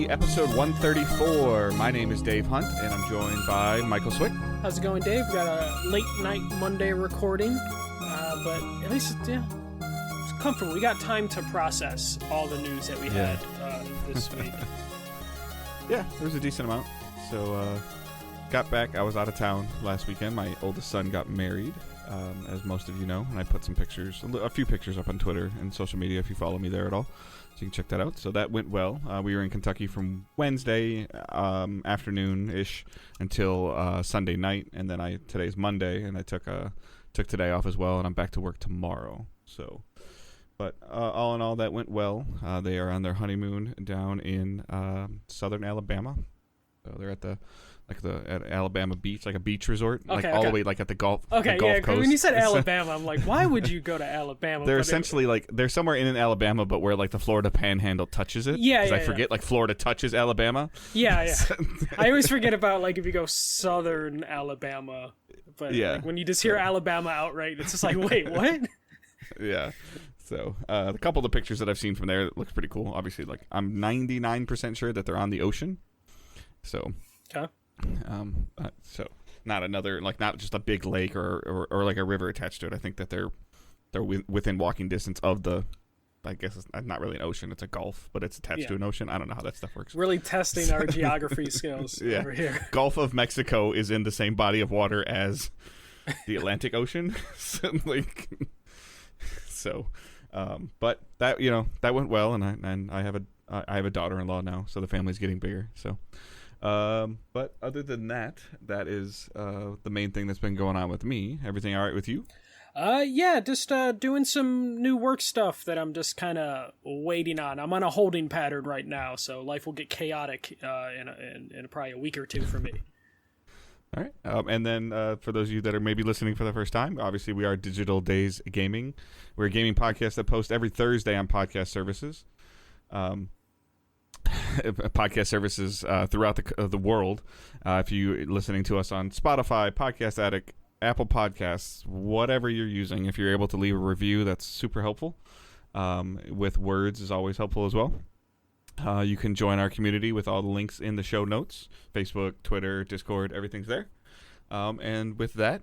DDG episode 134. My name is Dave Hunt, and I'm joined by Michael Swick. How's it going, Dave? We got a late night Monday recording, but at least it's comfortable. We got time to process all the news that we had this week. Yeah, there was a decent amount. So, got back. I was out of town last weekend. My oldest son got married, as most of you know, and I put some pictures, a few pictures up on Twitter and social media if you follow me there at all. So you can check that out. So that went well. We were in Kentucky from Wednesday afternoon-ish until Sunday night, and then today's Monday, and I took today off as well, and I'm back to work tomorrow. So, but all in all, that went well. They are on their honeymoon down in southern Alabama. So they're at Alabama beach, like a beach resort, all the way like at the Gulf. Okay, Gulf Coast. When you said Alabama, I'm like, why would you go to Alabama? They're essentially they're somewhere in Alabama, but where like the Florida Panhandle touches it. Yeah, I forget like Florida touches Alabama. Yeah. I always forget about like if you go southern Alabama, but like, when you just hear Alabama outright, it's just like, wait, what? Yeah. So a couple of the pictures that I've seen from there, it looks pretty cool. Obviously, like I'm 99% sure that they're on the ocean. So. Okay. So not just a big lake or like a river attached to it. I think that they're within walking distance of the, I guess it's not really an ocean, it's a gulf, but it's attached to an ocean. I don't know how that stuff works. Really testing our geography skills over here. Gulf of Mexico is in the same body of water as the Atlantic Ocean. But that went well, and I have a daughter-in-law now, so the family's getting bigger. So. But other than that is the main thing that's been going on with me. Everything all right with you? Just doing some new work stuff that I'm just kind of waiting on. I'm on a holding pattern right now, so life will get chaotic in probably a week or two for me. All right. And then for those of you that are maybe listening for the first time, obviously we are Digital Days Gaming. We're a gaming podcast that posts every Thursday on podcast services. Podcast services throughout the world. If you're listening to us on Spotify, Podcast Addict, Apple Podcasts, whatever you're using, if you're able to leave a review, that's super helpful. With words is always helpful as well. You can join our community with all the links in the show notes. Facebook, Twitter, Discord, everything's there. And with that,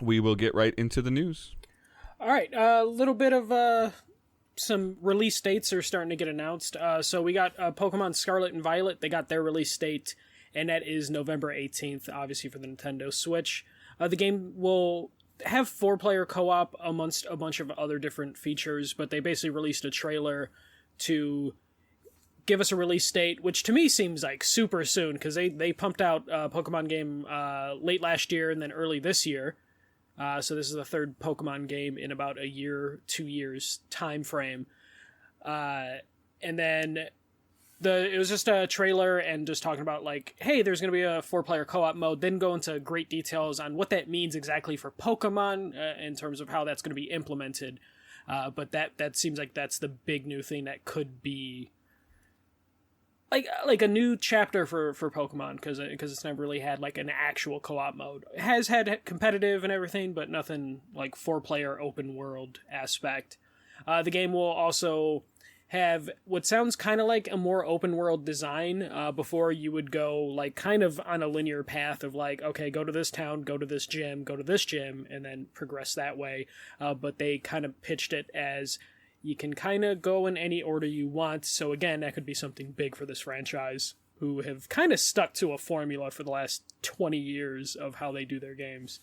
we will get right into the news. All right, a little bit of some release dates are starting to get announced. So we got Pokemon Scarlett and VIolet. They got their release date, and that is November 18th, obviously for the Nintendo Switch. The game will have 4-player co-op amongst a bunch of other different features, but they basically released a trailer to give us a release date, which to me seems like super soon, because they pumped out a Pokemon game late last year and then early this year. So this is the third Pokemon game in about a year, 2 years time frame. And then it was just a trailer and just talking about like, hey, there's going to be a 4-player co-op mode, then go into great details on what that means exactly for Pokemon in terms of how that's going to be implemented. But that seems like that's the big new thing that could be like a new chapter for Pokemon, because it's never really had like an actual co-op mode. It has had competitive and everything, but nothing like 4-player open world aspect. The game will also have what sounds kind of like a more open world design. Before you would go like kind of on a linear path of like, okay, go to this town, go to this gym, and then progress that way. But they kind of pitched it as you can kind of go in any order you want. So again, that could be something big for this franchise, who have kind of stuck to a formula for the last 20 years of how they do their games.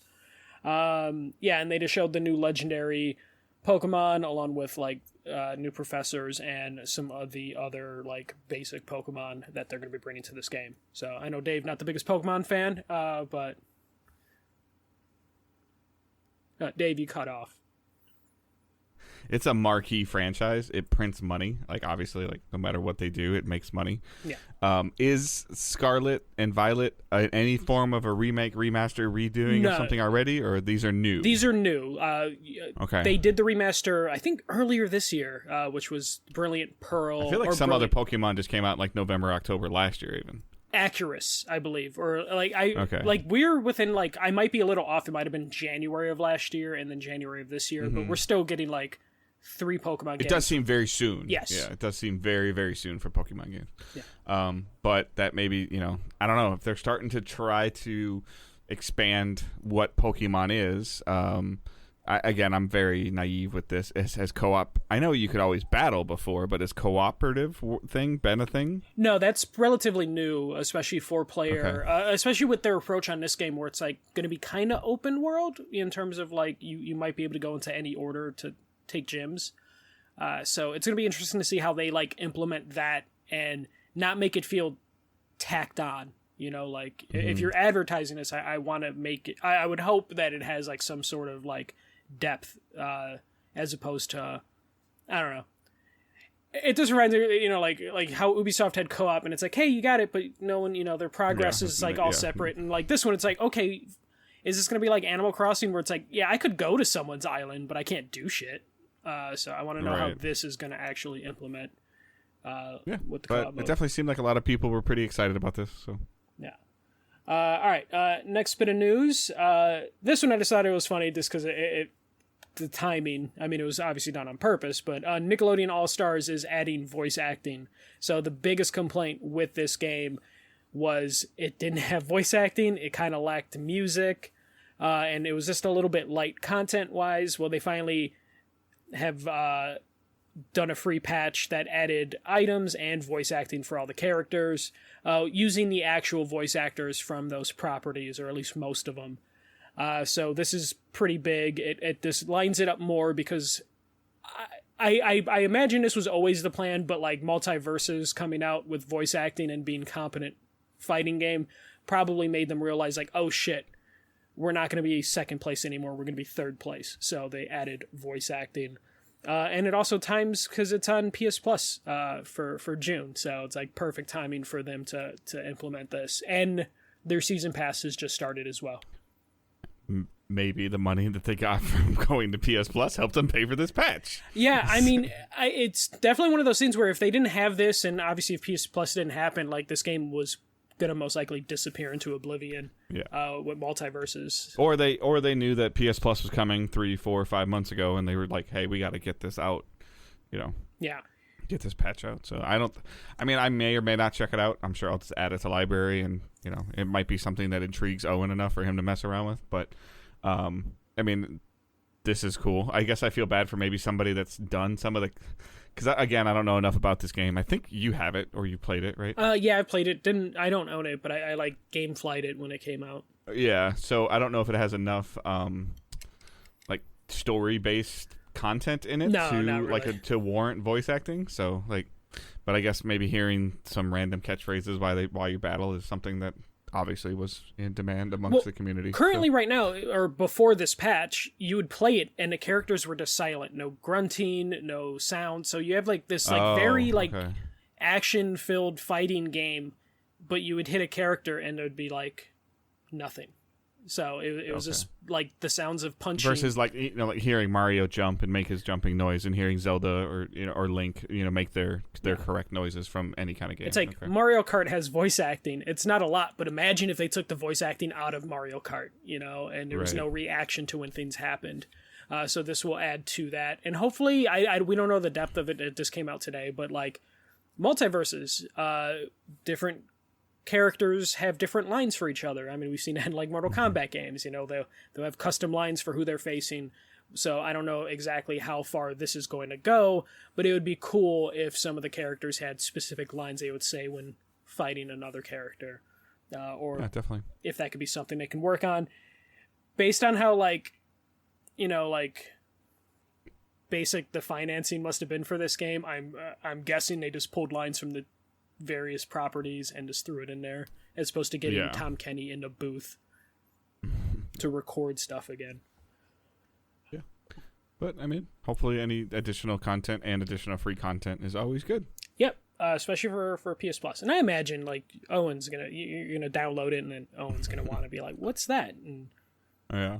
And they just showed the new legendary Pokemon along with like new professors and some of the other like basic Pokemon that they're going to be bringing to this game. So I know Dave, not the biggest Pokemon fan, but Dave, you cut off. It's a marquee franchise. It prints money. Like, obviously, like no matter what they do, it makes money. Yeah. Is Scarlet and Violet any form of a remake, remaster, redoing of something already, or these are new? These are new. Okay. They did the remaster, I think, earlier this year, which was Brilliant Pearl. I feel like some other Pokemon just came out like November, October last year, even. Accurus, I believe, or like Okay. like we're within like I might be a little off. It might have been January of last year and then January of this year, but we're still getting like 3 Pokemon games. It does seem very soon. Yes. Yeah, it does seem very, very soon for Pokemon games. Yeah. But that maybe, I don't know, if they're starting to try to expand what Pokemon is. I'm very naive with this. As co-op, I know you could always battle before, but is cooperative thing been a thing? No, that's relatively new, especially 4-player, especially with their approach on this game where it's like going to be kind of open world in terms of like you might be able to go into any order to take gyms. So it's going to be interesting to see how they like implement that and not make it feel tacked on. If you're advertising this, I want to make it. I would hope that it has like some sort of like depth, as opposed to, I don't know. It just reminds me, like how Ubisoft had co-op, and it's like, hey, you got it, but no one, their progress is like all separate, and like this one, it's like, okay, is this gonna be like Animal Crossing, where it's like, yeah, I could go to someone's island, but I can't do shit. So I want to know how this is gonna actually implement. With the co-op mode. It definitely seemed like a lot of people were pretty excited about this. So yeah. All right. Next bit of news. This one I decided was funny just because the timing. I mean, it was obviously done on purpose, but Nickelodeon All Stars is adding voice acting. So the biggest complaint with this game was it didn't have voice acting. It kind of lacked music, and it was just a little bit light content-wise. Well, they finally have done a free patch that added items and voice acting for all the characters, using the actual voice actors from those properties, or at least most of them. So this is pretty big. It just lines it up more because I imagine this was always the plan, but like Multiverses coming out with voice acting and being competent fighting game probably made them realize like, oh shit, we're not going to be second place anymore. We're going to be third place. So they added voice acting. And it also times because it's on PS.Plus for June. So it's like perfect timing for them to implement this. And their season pass has just started as well. Maybe the money that they got from going to PS.Plus helped them pay for this patch. Yeah, I mean, it's definitely one of those things where if they didn't have this, and obviously if PS.Plus didn't happen, like this game was going to most likely disappear into oblivion. With Multiverses. Or they knew that PS.Plus was coming 3, 4, 5 months ago, and they were like, hey, we got to get this out, Yeah. Get this patch out. So I may or may not check it out. I'm sure I'll just add it to library, and it might be something that intrigues Owen enough for him to mess around with. But this is cool. I guess I feel bad for maybe somebody that's done some of the, because again, I don't know enough about this game. I think you have it, or you played it, right? Yeah, I played it. I don't own it, but I like game flight it when it came out. Yeah, so I don't know if it has enough like story based content in it not really. To warrant voice acting. So but I guess maybe hearing some random catchphrases while you battle is something that obviously was in demand amongst the community. Currently, right now, or before this patch, you would play it and the characters were just silent. No grunting, no sound. So you have like this very action-filled fighting game, but you would hit a character and it would be like nothing. So it was just like the sounds of punching. Versus like hearing Mario jump and make his jumping noise, and hearing Zelda or Link make their correct noises from any kind of game. It's like Mario Kart has voice acting. It's not a lot, but imagine if they took the voice acting out of Mario Kart, and there was no reaction to when things happened. So this will add to that, and hopefully, we don't know the depth of it. It just came out today, but like Multiverses, different characters have different lines for each other. I mean, we've seen that in like Mortal Kombat games. They'll have custom lines for who they're facing. So I don't know exactly how far this is going to go, but it would be cool if some of the characters had specific lines they would say when fighting another character, or definitely if that could be something they can work on, based on how basic the financing must have been for this game. I'm guessing they just pulled lines from the various properties and just threw it in there, as opposed to getting Tom Kenny in a booth to record stuff again. Yeah, but I mean, hopefully any additional content and additional free content is always good. Yep, especially for PS Plus. And I imagine like Owen's you're gonna download it, and then Owen's gonna want to be like, "What's that?" And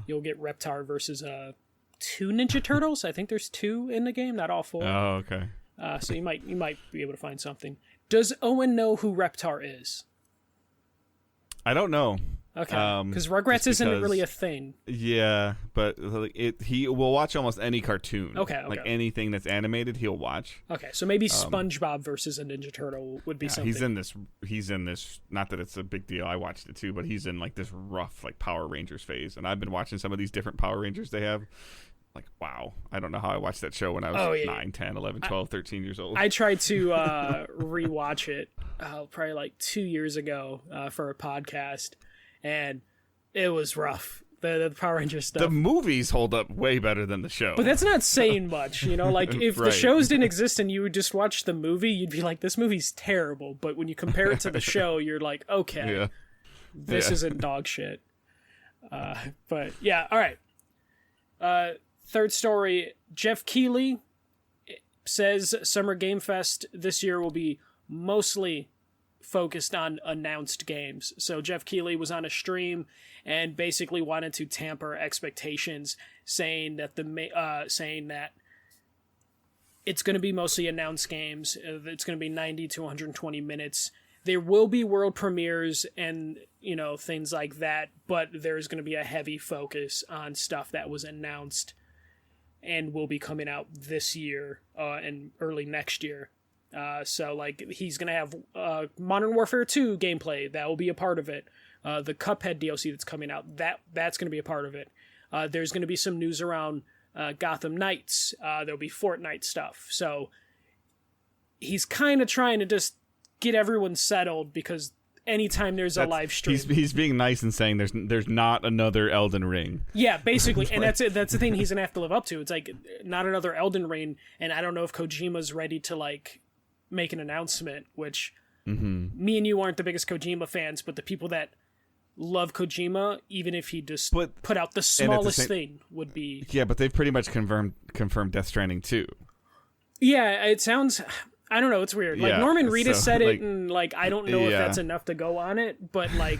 you'll get Reptar versus 2 Ninja Turtles. I think there's 2 in the game, not all 4. Oh, okay. So you might be able to find something. Does Owen know who Reptar is? I don't know. Okay, because Rugrats isn't really a thing. Yeah, but he will watch almost any cartoon. Okay. Like anything that's animated, he'll watch. Okay, so maybe SpongeBob versus a Ninja Turtle would be something. He's in this. Not that it's a big deal. I watched it too, but he's in like this rough like Power Rangers phase, and I've been watching some of these different Power Rangers they have. Like, wow, I don't know how I watched that show when I was 9, 10, 11, 12, 13 years old. I tried to rewatch it probably like 2 years ago for a podcast, and it was rough. The Power Rangers stuff. The movies hold up way better than the show. But that's not saying much, you know? Like, if the shows didn't exist and you would just watch the movie, you'd be like, this movie's terrible. But when you compare it to the show, you're like, okay, this isn't dog shit. But, yeah, all right. Third story, Geoff Keighley says Summer Game Fest this year will be mostly focused on announced games. So Geoff Keighley was on a stream and basically wanted to tamper expectations, saying that it's going to be mostly announced games. It's going to be 90 to 120 minutes. There will be world premieres and, you know, things like that, but there's going to be a heavy focus on stuff that was announced and will be coming out this year and early next year. So, like, he's going to have Modern Warfare 2 gameplay. That will be a part of it. The Cuphead DLC that's coming out, that's going to be a part of it. There's going to be some news around Gotham Knights. There'll be Fortnite stuff. So, he's kind of trying to just get everyone settled, because anytime there's a live stream, he's being nice and saying there's not another Elden Ring. Yeah, basically, and that's it. That's the thing he's gonna have to live up to. It's like, not another Elden Ring, and I don't know if Kojima's ready to like make an announcement. Which me and you aren't the biggest Kojima fans, but the people that love Kojima, even if he just put out the smallest thing, would be. Yeah, but they've pretty much confirmed Death Stranding too. Yeah, it sounds. I don't know. It's weird. Like, Norman Reedus said it, and like, I don't know if that's enough to go on it, but like,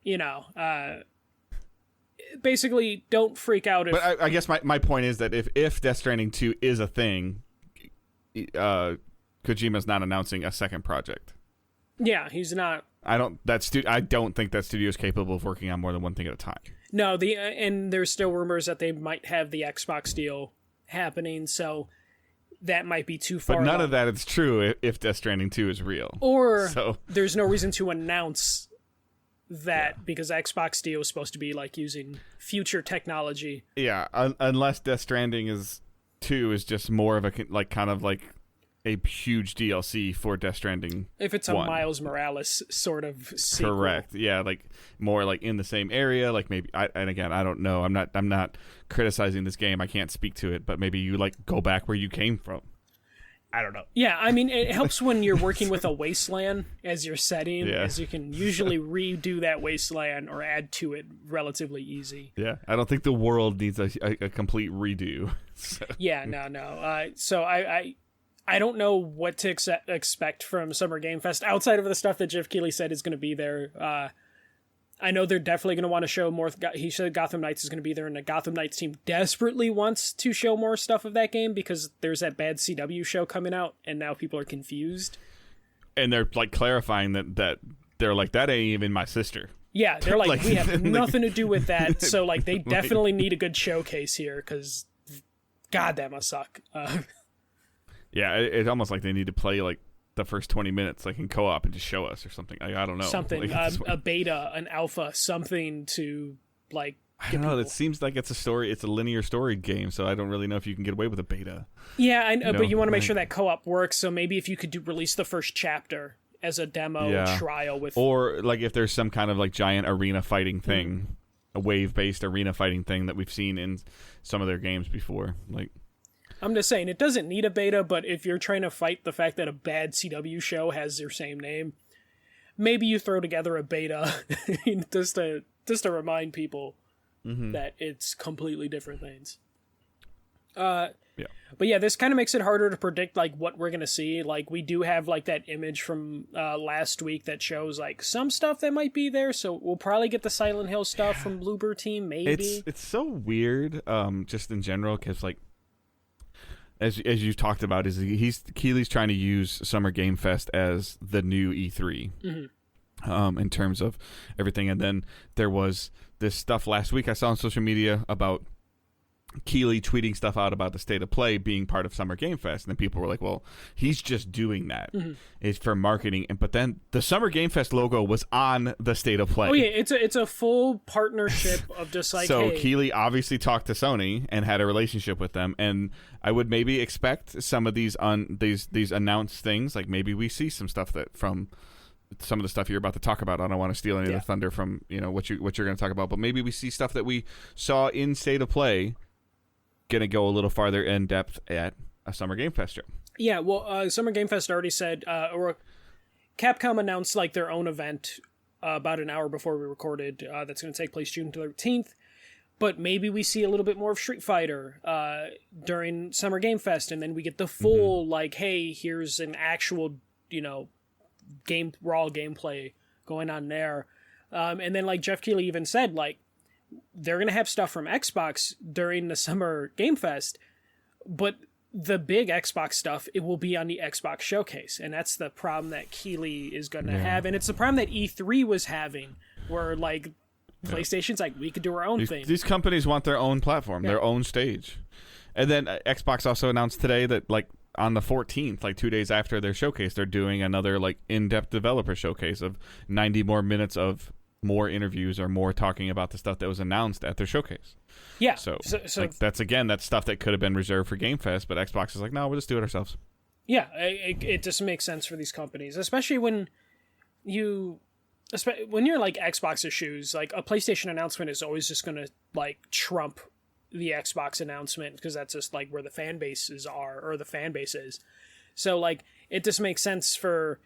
you know, basically, don't freak out. But I guess my point is that if Death Stranding 2 is a thing, Kojima's not announcing a second project. Yeah, he's not. I don't think that studio is capable of working on more than one thing at a time. No, and there's still rumors that they might have the Xbox deal happening, so that might be too far. But none of that is true if Death Stranding 2 is real. Or there's no reason to announce that because Xbox deal is supposed to be like using future technology. Yeah, unless Death Stranding 2 is just more of a kind of like a huge DLC for Death Stranding. If it's a 1. Miles Morales sort of sequel. Correct. Yeah, like more like in the same area. Like maybe. And again, I don't know. I'm not criticizing this game. I can't speak to it. But maybe you like go back where you came from. I don't know. Yeah, I mean, it helps when you're working with a wasteland as your setting, as you can usually redo that wasteland or add to it relatively easy. Yeah, I don't think the world needs a complete redo. So. Yeah, no. So I don't know what to expect from Summer Game Fest outside of the stuff that Geoff Keighley said is going to be there. I know they're definitely going to want to show more. He said Gotham Knights is going to be there, and the Gotham Knights team desperately wants to show more stuff of that game because there's that bad CW show coming out, and now people are confused. And they're like clarifying that they're like, that ain't even my sister. Yeah, they're like we have nothing to do with that. So like they definitely need a good showcase here because, God, that must suck. Yeah, it's almost like they need to play like the first 20 minutes like in co-op and just show us or something. I don't know. Something, like, a beta, an alpha, something to like. I don't know. It seems like it's a linear story game, so I don't really know if you can get away with a beta. Yeah, I know, but you want to make sure that co-op works. So maybe if you could release the first chapter as a demo trial with, or like if there's some kind of like giant arena fighting thing, a wave-based arena fighting thing that we've seen in some of their games before, like. I'm just saying, it doesn't need a beta, but if you're trying to fight the fact that a bad CW show has your same name, maybe you throw together a beta just to remind people that it's completely different things. But yeah, this kind of makes it harder to predict like what we're going to see. Like we do have like that image from last week that shows like some stuff that might be there, so we'll probably get the Silent Hill stuff from Bloober Team, maybe. It's so weird just in general because like as you've talked about, Keighley's trying to use Summer Game Fest as the new E3. in terms of everything. And then there was this stuff last week I saw on social media about Keighley tweeting stuff out about the State of Play being part of Summer Game Fest, and then people were like, well, he's just doing that. It's for marketing. But then the Summer Game Fest logo was on the State of Play. Oh yeah, it's a full partnership of just like, so hey. Keighley obviously talked to Sony and had a relationship with them, and I would maybe expect some of these these announced things, like maybe we see some stuff that from some of the stuff you're about to talk about. I don't want to steal any of the thunder from what you're going to talk about, but maybe we see stuff that we saw in State of Play going to go a little farther in depth at a Summer Game Fest show. Yeah, well, Summer Game Fest already said, or Capcom announced like their own event about an hour before we recorded. That's going to take place June 13th. But maybe we see a little bit more of Street Fighter during Summer Game Fest, and then we get the full like, hey, here's an actual raw gameplay going on there. And then like Geoff Keighley even said, like, they're going to have stuff from Xbox during the Summer Game Fest, but the big Xbox stuff, it will be on the Xbox Showcase, and that's the problem that Keighley is going to have, and it's the problem that E3 was having, where, like, PlayStation's like, we could do our own thing. These companies want their own platform, their own stage. And then Xbox also announced today that, like, on the 14th, like 2 days after their showcase, they're doing another, like, in-depth developer showcase of 90 more minutes of more interviews or more talking about the stuff that was announced at their showcase. Yeah. So like, that's stuff that could have been reserved for Game Fest, but Xbox is like, no, we'll just do it ourselves. Yeah, it just makes sense for these companies, especially when you're like Xbox's shoes. Like, a PlayStation announcement is always just going to like trump the Xbox announcement, because that's just like where the fan bases are, or the fan base is. So like, it just makes sense for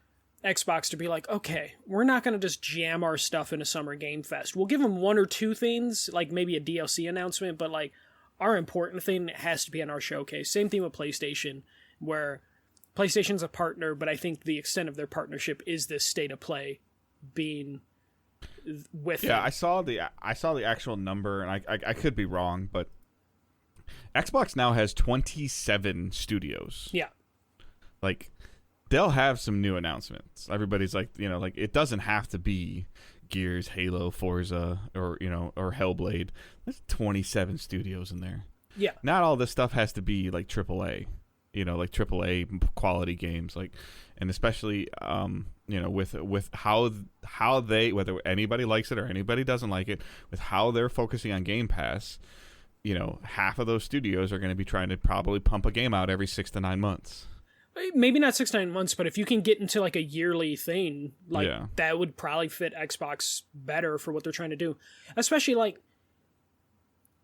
Xbox to be like, okay, we're not going to just jam our stuff in a Summer Game Fest. We'll give them one or two things, like maybe a DLC announcement, but like our important thing has to be in our showcase. Same thing with PlayStation, where PlayStation's a partner, but I think the extent of their partnership is this State of Play being with I saw the actual number, and I could be wrong, but Xbox now has 27 studios. Yeah. Like, they'll have some new announcements. Everybody's like, like, it doesn't have to be Gears, Halo, Forza, or Hellblade. There's 27 studios in there. Yeah. Not all this stuff has to be like AAA, like AAA quality games, like, and especially with how they, whether anybody likes it or anybody doesn't like it, with how they're focusing on Game Pass, half of those studios are going to be trying to probably pump a game out every 6 to 9 months. Maybe not 6 to 9 months, but if you can get into like a yearly thing, like that would probably fit Xbox better for what they're trying to do. Especially like,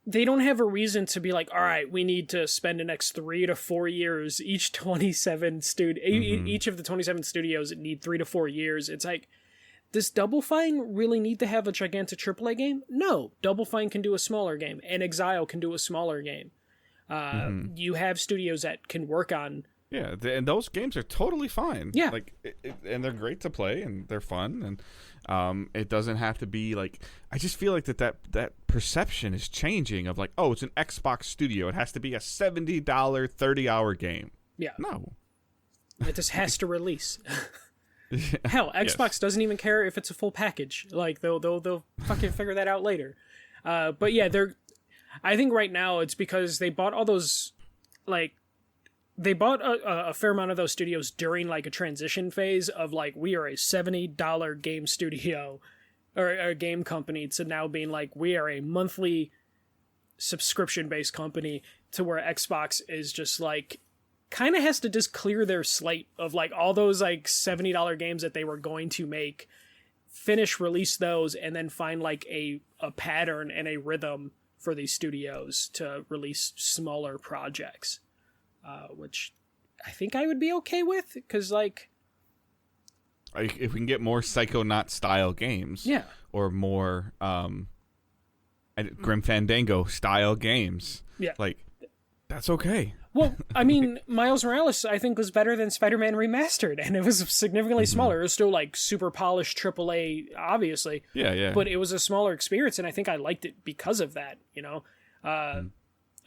they don't have a reason to be like, all right, we need to spend the next 3 to 4 years. Each of the 27 studios need 3 to 4 years. It's like, does Double Fine really need to have a gigantic AAA game? No, Double Fine can do a smaller game, and Exile can do a smaller game. You have studios that can work on. Yeah, and those games are totally fine. Yeah, like, and they're great to play, and they're fun, and it doesn't have to be like. I just feel like that perception is changing. Of like, oh, it's an Xbox studio; it has to be a $70 30-hour game. Yeah, no, it just has to release. Hell, Xbox doesn't even care if it's a full package. Like, they'll fucking figure that out later. But yeah, I think right now it's because they bought all those, like. They bought a fair amount of those studios during like a transition phase of like, we are a $70 game studio or a game company, to now being like, we are a monthly subscription based company, to where Xbox is just like, kind of has to just clear their slate of like all those like $70 games that they were going to make, release those, and then find like a pattern and a rhythm for these studios to release smaller projects. Which I think I would be okay with, because like, if we can get more Psychonaut style games, or more Grim Fandango style games, like, that's okay. Well, I mean, Miles Morales I think was better than Spider-Man Remastered, and it was significantly smaller. It was still like super polished AAA, obviously. Yeah. But it was a smaller experience, and I think I liked it because of that.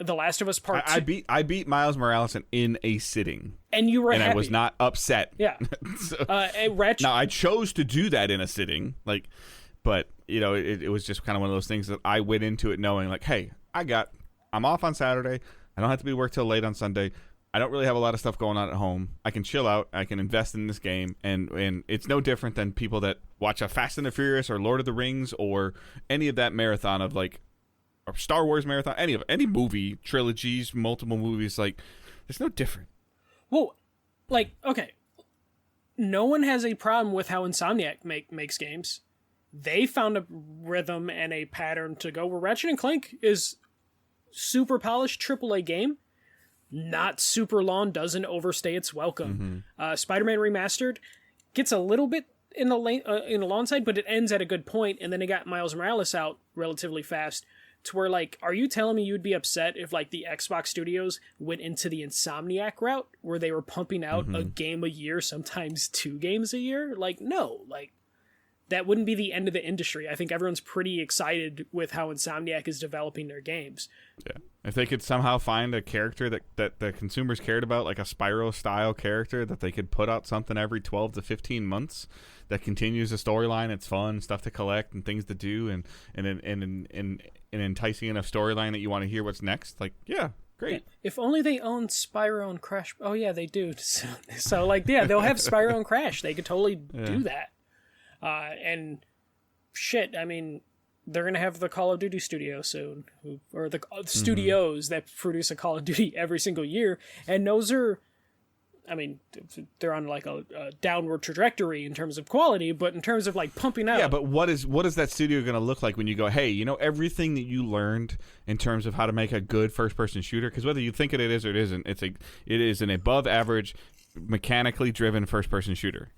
The Last of Us Part 2. I beat Miles Morales in a sitting. And you were happy. I was not upset. Yeah. So, Ratchet. now, I chose to do that in a sitting, but, it was just kind of one of those things that I went into it knowing, like, hey, I'm off on Saturday. I don't have to be work till late on Sunday. I don't really have a lot of stuff going on at home. I can chill out. I can invest in this game. And it's no different than people that watch a Fast and the Furious or Lord of the Rings or any of that marathon of, like, or Star Wars marathon, any movie, trilogies, multiple movies, like, it's no different. Well, like, okay. No one has a problem with how Insomniac makes games. They found a rhythm and a pattern to go where Ratchet & Clank is super polished AAA game. Not super long, doesn't overstay its welcome. Spider-Man Remastered gets a little bit in the long side, but it ends at a good point, and then they got Miles Morales out relatively fast, to where, like, are you telling me you'd be upset if, like, the Xbox studios went into the Insomniac route, where they were pumping out a game a year, sometimes 2 games a year? Like, no, like, that wouldn't be the end of the industry. I think everyone's pretty excited with how Insomniac is developing their games. Yeah. If they could somehow find a character that the consumers cared about, like a Spyro-style character, that they could put out something every 12 to 15 months that continues the storyline, it's fun, stuff to collect and things to do, and an enticing enough storyline that you want to hear what's next, like, yeah, great. Yeah. If only they owned Spyro and Crash. Oh, yeah, they do. So like, yeah, they'll have Spyro and Crash. They could totally do that. And shit, I mean, they're going to have the Call of Duty studio soon, or the studios that produce a Call of Duty every single year. And those are, I mean, they're on like a downward trajectory in terms of quality, but in terms of like pumping out. Yeah, but what is that studio going to look like when you go, hey, everything that you learned in terms of how to make a good first-person shooter, because whether you think it is or it isn't, it is an above-average, mechanically driven first-person shooter.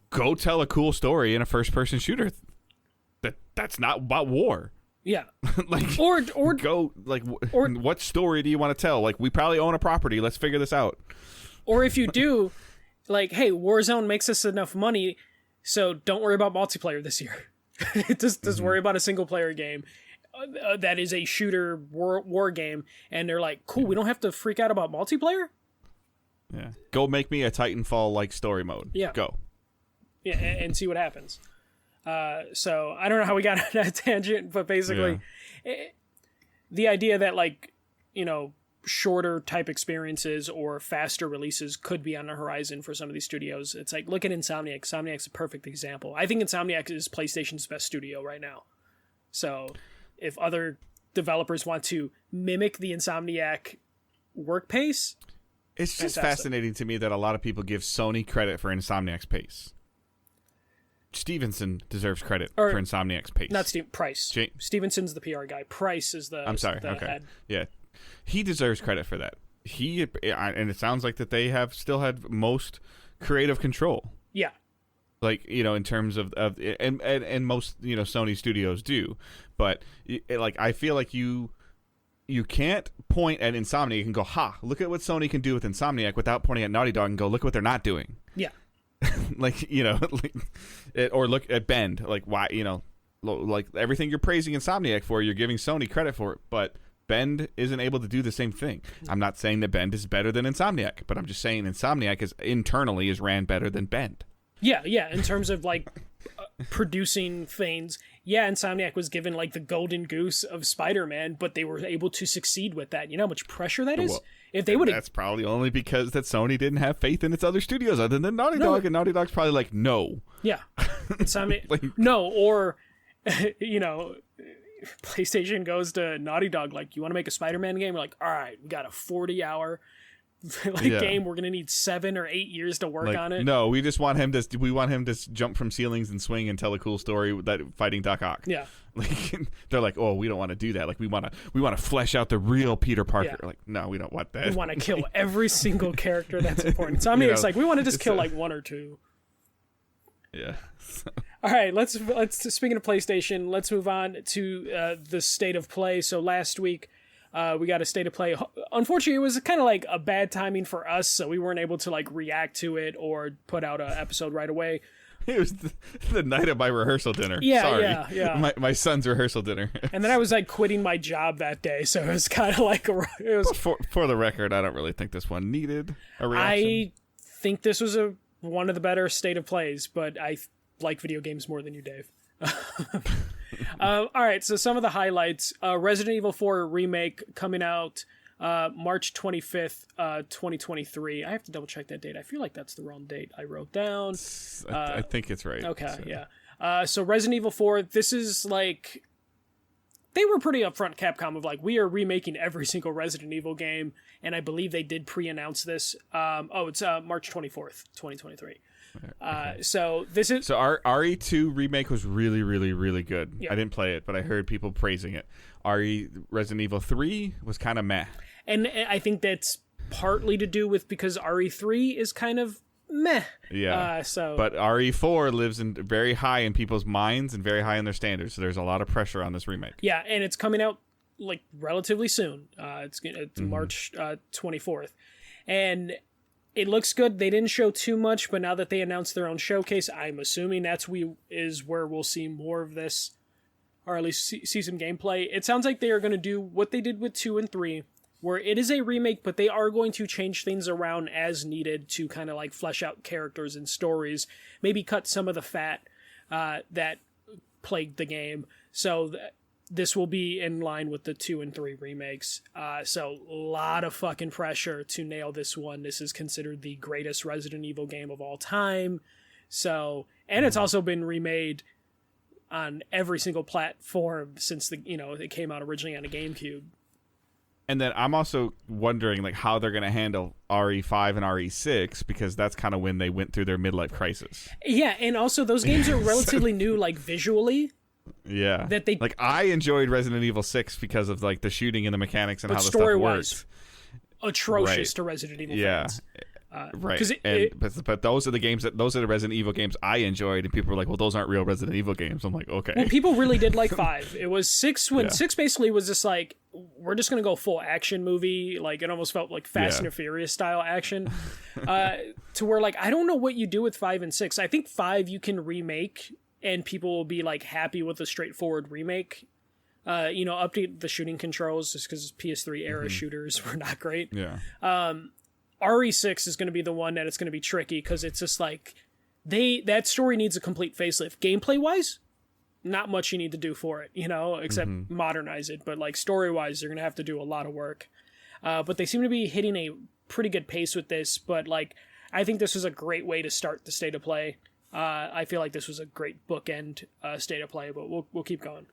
Go tell a cool story in a first-person shooter. That's not about war. Yeah. Like, or go, like, what story do you want to tell? Like, we probably own a property. Let's figure this out. Or if you do, like, hey, Warzone makes us enough money, so don't worry about multiplayer this year. Just worry about a single-player game that is a shooter war game, and they're like, cool, we don't have to freak out about multiplayer? Yeah. Go make me a Titanfall-like story mode. Yeah. Go. Yeah, and see what happens. So I don't know how we got on that tangent, but basically, the idea that, like, shorter type experiences or faster releases could be on the horizon for some of these studios. It's like, look at Insomniac. Insomniac's a perfect example. I think Insomniac is PlayStation's best studio right now. So if other developers want to mimic the Insomniac work pace, it's just fascinating to me that a lot of people give Sony credit for Insomniac's pace. Stevenson deserves credit for Insomniac's pace. Not Price. Stevenson's the PR guy. Price is the I'm sorry. Okay. Head. Yeah. He deserves credit for that. And it sounds like that they have still had most creative control. Yeah. Like, in terms of and most, Sony studios do. But like, I feel like you can't point at Insomniac and go, ha, look at what Sony can do with Insomniac, without pointing at Naughty Dog and go, look what they're not doing. Yeah. Like, or look at Bend, like, why, like, everything you're praising Insomniac for, you're giving Sony credit for it, but Bend isn't able to do the same thing. I'm not saying that Bend is better than Insomniac, but I'm just saying Insomniac internally is ran better than Bend. Yeah, in terms of, like, producing things. Yeah, Insomniac was given, like, the golden goose of Spider-Man, but they were able to succeed with that. You know how much pressure that is? Well, if they would, that's probably only because that Sony didn't have faith in its other studios other than Naughty Dog, and Naughty Dog's probably like, no. Yeah. Insomniac, like, no, or, PlayStation goes to Naughty Dog, like, you want to make a Spider-Man game? We're like, all right, we got a 40-hour game. We're gonna need 7 or 8 years to work on it. No, we just want him to. We want him to jump from ceilings and swing and tell a cool story that fighting Doc Ock. Yeah, like, they're like, oh, we don't want to do that. Like, we want to flesh out the real Peter Parker. Yeah. Like, no, we don't want that. We want to kill every single character that's important. So I mean, it's like we want to just kill like 1 or 2. Yeah. All right, let's speaking of PlayStation, let's move on to the state of play. So last week, we got a state of play. Unfortunately, it was kind of like a bad timing for us, so we weren't able to like react to it or put out an episode right away. It was the night of my rehearsal dinner. Yeah, Sorry. yeah. My son's rehearsal dinner. And then I was like quitting my job that day, so it was kind of like it was. For the record, I don't really think this one needed a reaction. I think this was one of the better state of plays, but I like video games more than you, Dave. All right, so some of the highlights: Resident Evil 4 remake coming out March 25th, 2023. I have to double check that date. I feel like that's the wrong date I wrote down. I think it's right. Okay, so. yeah. So Resident Evil 4, this is like... They were pretty upfront, Capcom, of like, we are remaking every single Resident Evil game, and I believe they did pre-announce this. It's March 24th, 2023. Okay. So this is... So our RE2 remake was really, really, really good. Yep. I didn't play it, but I heard people praising it. Resident Evil 3 was kind of meh. And I think that's partly to do with because RE3 is kind of meh. Yeah. So, but RE4 lives very high in people's minds and very high in their standards. So there's a lot of pressure on this remake. Yeah, and it's coming out like relatively soon. It's March 24th, and it looks good. They didn't show too much, but now that they announced their own showcase, I'm assuming is where we'll see more of this, or at least see some gameplay. It sounds like they are going to do what they did with 2 and 3. Where it is a remake, but they are going to change things around as needed to kind of like flesh out characters and stories, maybe cut some of the fat that plagued the game. So this will be in line with the 2 and 3 remakes. So a lot of fucking pressure to nail this one. This is considered the greatest Resident Evil game of all time. So, and it's also been remade on every single platform since it came out originally on a GameCube. And then I'm also wondering like how they're going to handle RE5 and RE6 because that's kind of when they went through their midlife crisis. Yeah, and also those games are relatively new, like visually. Yeah, that they like I enjoyed Resident Evil 6 because of like the shooting and the mechanics and how the stuff works. Atrocious right. to Resident Evil fans. Right, but those are the Resident Evil games I enjoyed, and people were like, "Well, those aren't real Resident Evil games." I'm like, okay. Well, people really did like 5. It was 6 when 6 basically was just like, we're just gonna go full action movie. Like it almost felt like Fast and Furious style action. To where like I don't know what you do with 5 and 6. I think 5 you can remake, and people will be like happy with a straightforward remake. Update the shooting controls just because PS3 era shooters were not great. Yeah. RE6 is going to be the one that it's going to be tricky because it's just like that story needs a complete facelift. Gameplay wise, not much you need to do for it, except modernize it. But like story wise, you're going to have to do a lot of work. But they seem to be hitting a pretty good pace with this. But like, I think this was a great way to start the state of play. I feel like this was a great bookend state of play. But we'll keep going.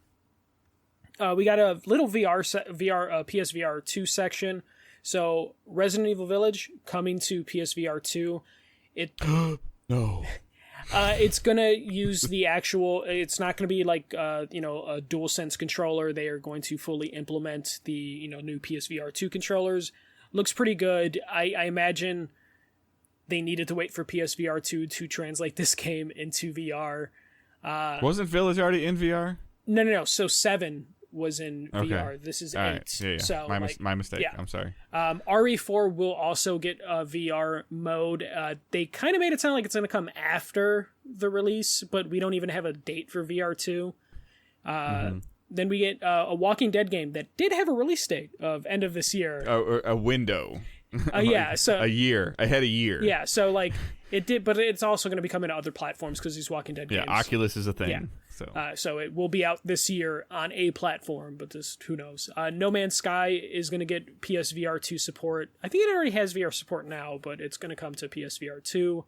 We got a little PSVR 2 section. So, Resident Evil Village coming to PSVR 2. No. It's gonna use the actual. It's not gonna be like a DualSense controller. They are going to fully implement the new PSVR 2 controllers. Looks pretty good. I imagine they needed to wait for PSVR 2 to translate this game into VR. Wasn't Village already in VR? No. So 7 was in VR. This is 8. Right. Yeah. So my mistake. Yeah. I'm sorry. RE4 will also get a VR mode. They kind of made it sound like it's going to come after the release, but we don't even have a date for VR2. Then we get a Walking Dead game that did have a release date of end of this year. A window. So a year. Ahead a year. Yeah, so like it did, but it's also going to be coming to other platforms because these Walking Dead games. Yeah, Oculus is a thing. Yeah. So. So it will be out this year on a platform, but who knows? No Man's Sky is going to get PSVR 2 support. I think it already has VR support now, but it's going to come to PSVR 2,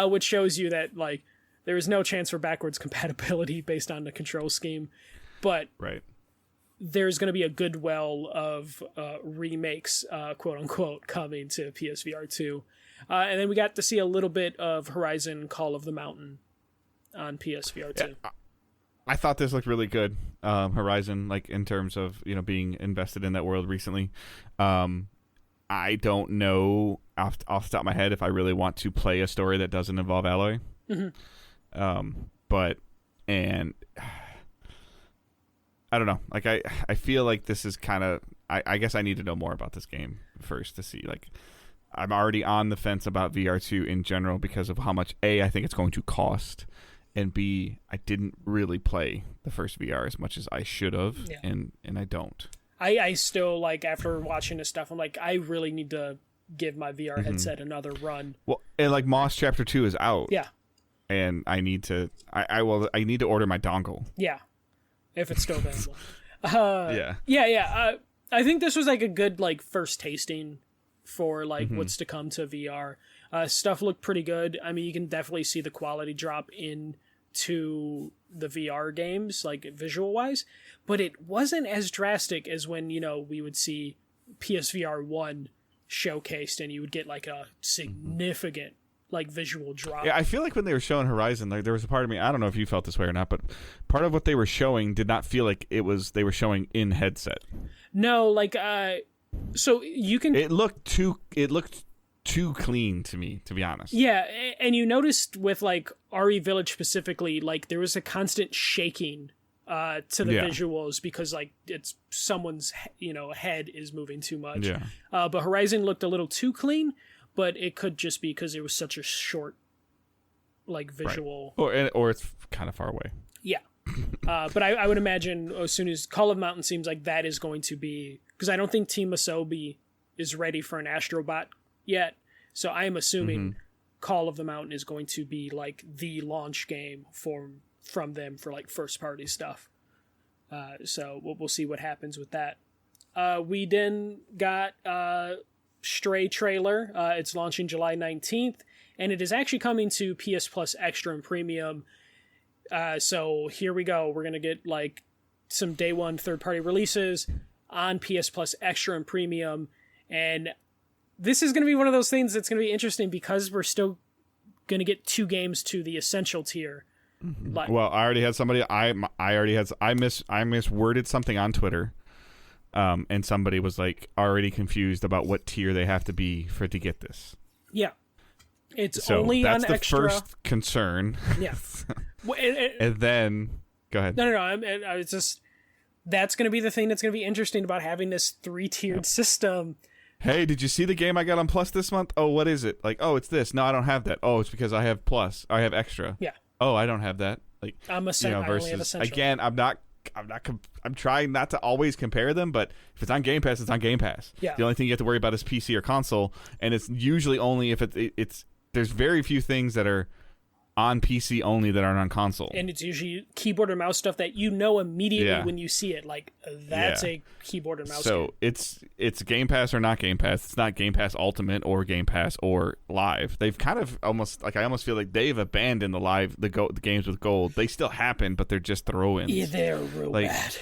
which shows you that like there is no chance for backwards compatibility based on the control scheme. But there's going to be a good well of remakes, quote unquote, coming to PSVR 2. And then we got to see a little bit of Horizon Call of the Mountain on PSVR 2. Yeah. I thought this looked really good, Horizon, like in terms of being invested in that world recently. I don't know off the top of my head if I really want to play a story that doesn't involve Aloy. But I don't know. Like I feel like this is kind of. I guess I need to know more about this game first to see like I'm already on the fence about VR2 in general because of how much A, I think it's going to cost, and B, I didn't really play the first VR as much as I should have, and I don't. I still, like, after watching this stuff, I'm like, I really need to give my VR headset another run. Well, and like Moss Chapter 2 is out. Yeah. And I need to I need to order my dongle. Yeah. If it's still available. Yeah. I think this was like a good like first tasting for like what's to come to VR. Stuff looked pretty good. I mean, you can definitely see the quality drop into the VR games, like visual wise, but it wasn't as drastic as when, you know, we would see PSVR 1 showcased and you would get like a significant like visual drop. Yeah, I feel like when they were showing Horizon, like there was a part of me, I don't know if you felt this way or not, but part of what they were showing did not feel like they were showing in headset. No, like so you can It looked too clean to me, to be honest. Yeah, and you noticed with like RE Village specifically, like there was a constant shaking to the visuals because like it's someone's, you know, head is moving too much. Yeah. But Horizon looked a little too clean, but it could just be because it was such a short like visual. Right. Or it's kind of far away. Yeah. But I would imagine as soon as Call of Mountain seems like that is going to be, because I don't think Team Asobi is ready for an Astrobot yet. So I am assuming Call of the Mountain is going to be like the launch game from them for like first party stuff. So we'll see what happens with that. We then got Stray trailer. It's launching July 19th, and it is actually coming to PS Plus Extra and Premium. So here we go. We're going to get like some day one third-party releases on PS Plus Extra and Premium. And this is going to be one of those things that's going to be interesting because we're still going to get 2 games to the Essential tier. Like, well, I already had somebody. I misworded something on Twitter, and somebody was like already confused about what tier they have to be for it to get this. Yeah, it's so only that's on the Extra. first concern. Yeah, and then go ahead. No. It's just that's going to be the thing that's going to be interesting about having this 3-tiered system. Hey, did you see the game I got on Plus this month? Oh, what is it? Like, oh, it's this. No, I don't have that. Oh, it's because I have Plus. I have Extra. Yeah. Oh, I don't have that. Like, I only have Essential. Again, I'm trying not to always compare them, but if it's on Game Pass, it's on Game Pass. Yeah. The only thing you have to worry about is PC or console, and it's usually only if it's there's very few things that are on PC only that aren't on console. And it's usually keyboard and mouse stuff that you know immediately when you see it. Like, that's a keyboard and mouse game. It's Game Pass or not Game Pass. It's not Game Pass Ultimate or Game Pass or Live. They've kind of almost, like, I almost feel like they've abandoned the games with gold. They still happen, but they're just throw-ins. Yeah, they're real bad.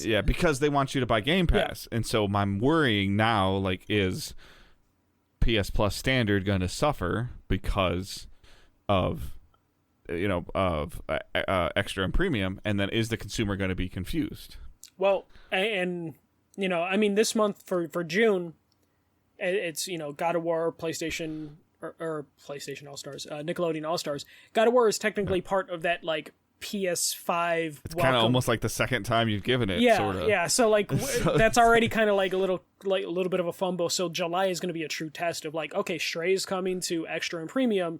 Yeah, because they want you to buy Game Pass. Yeah. And so I'm worrying now, like, is PS Plus Standard going to suffer because of Extra and Premium, and then is the consumer going to be confused? Well, and I mean, this month for June, it's God of War, PlayStation or PlayStation All Stars, Nickelodeon All Stars. God of War is technically part of that like PS5. It's kind of almost like the second time you've given it. Yeah, sorta. Yeah. So like that's already kind of like a little bit of a fumble. So July is going to be a true test of like, okay, Stray's coming to Extra and Premium.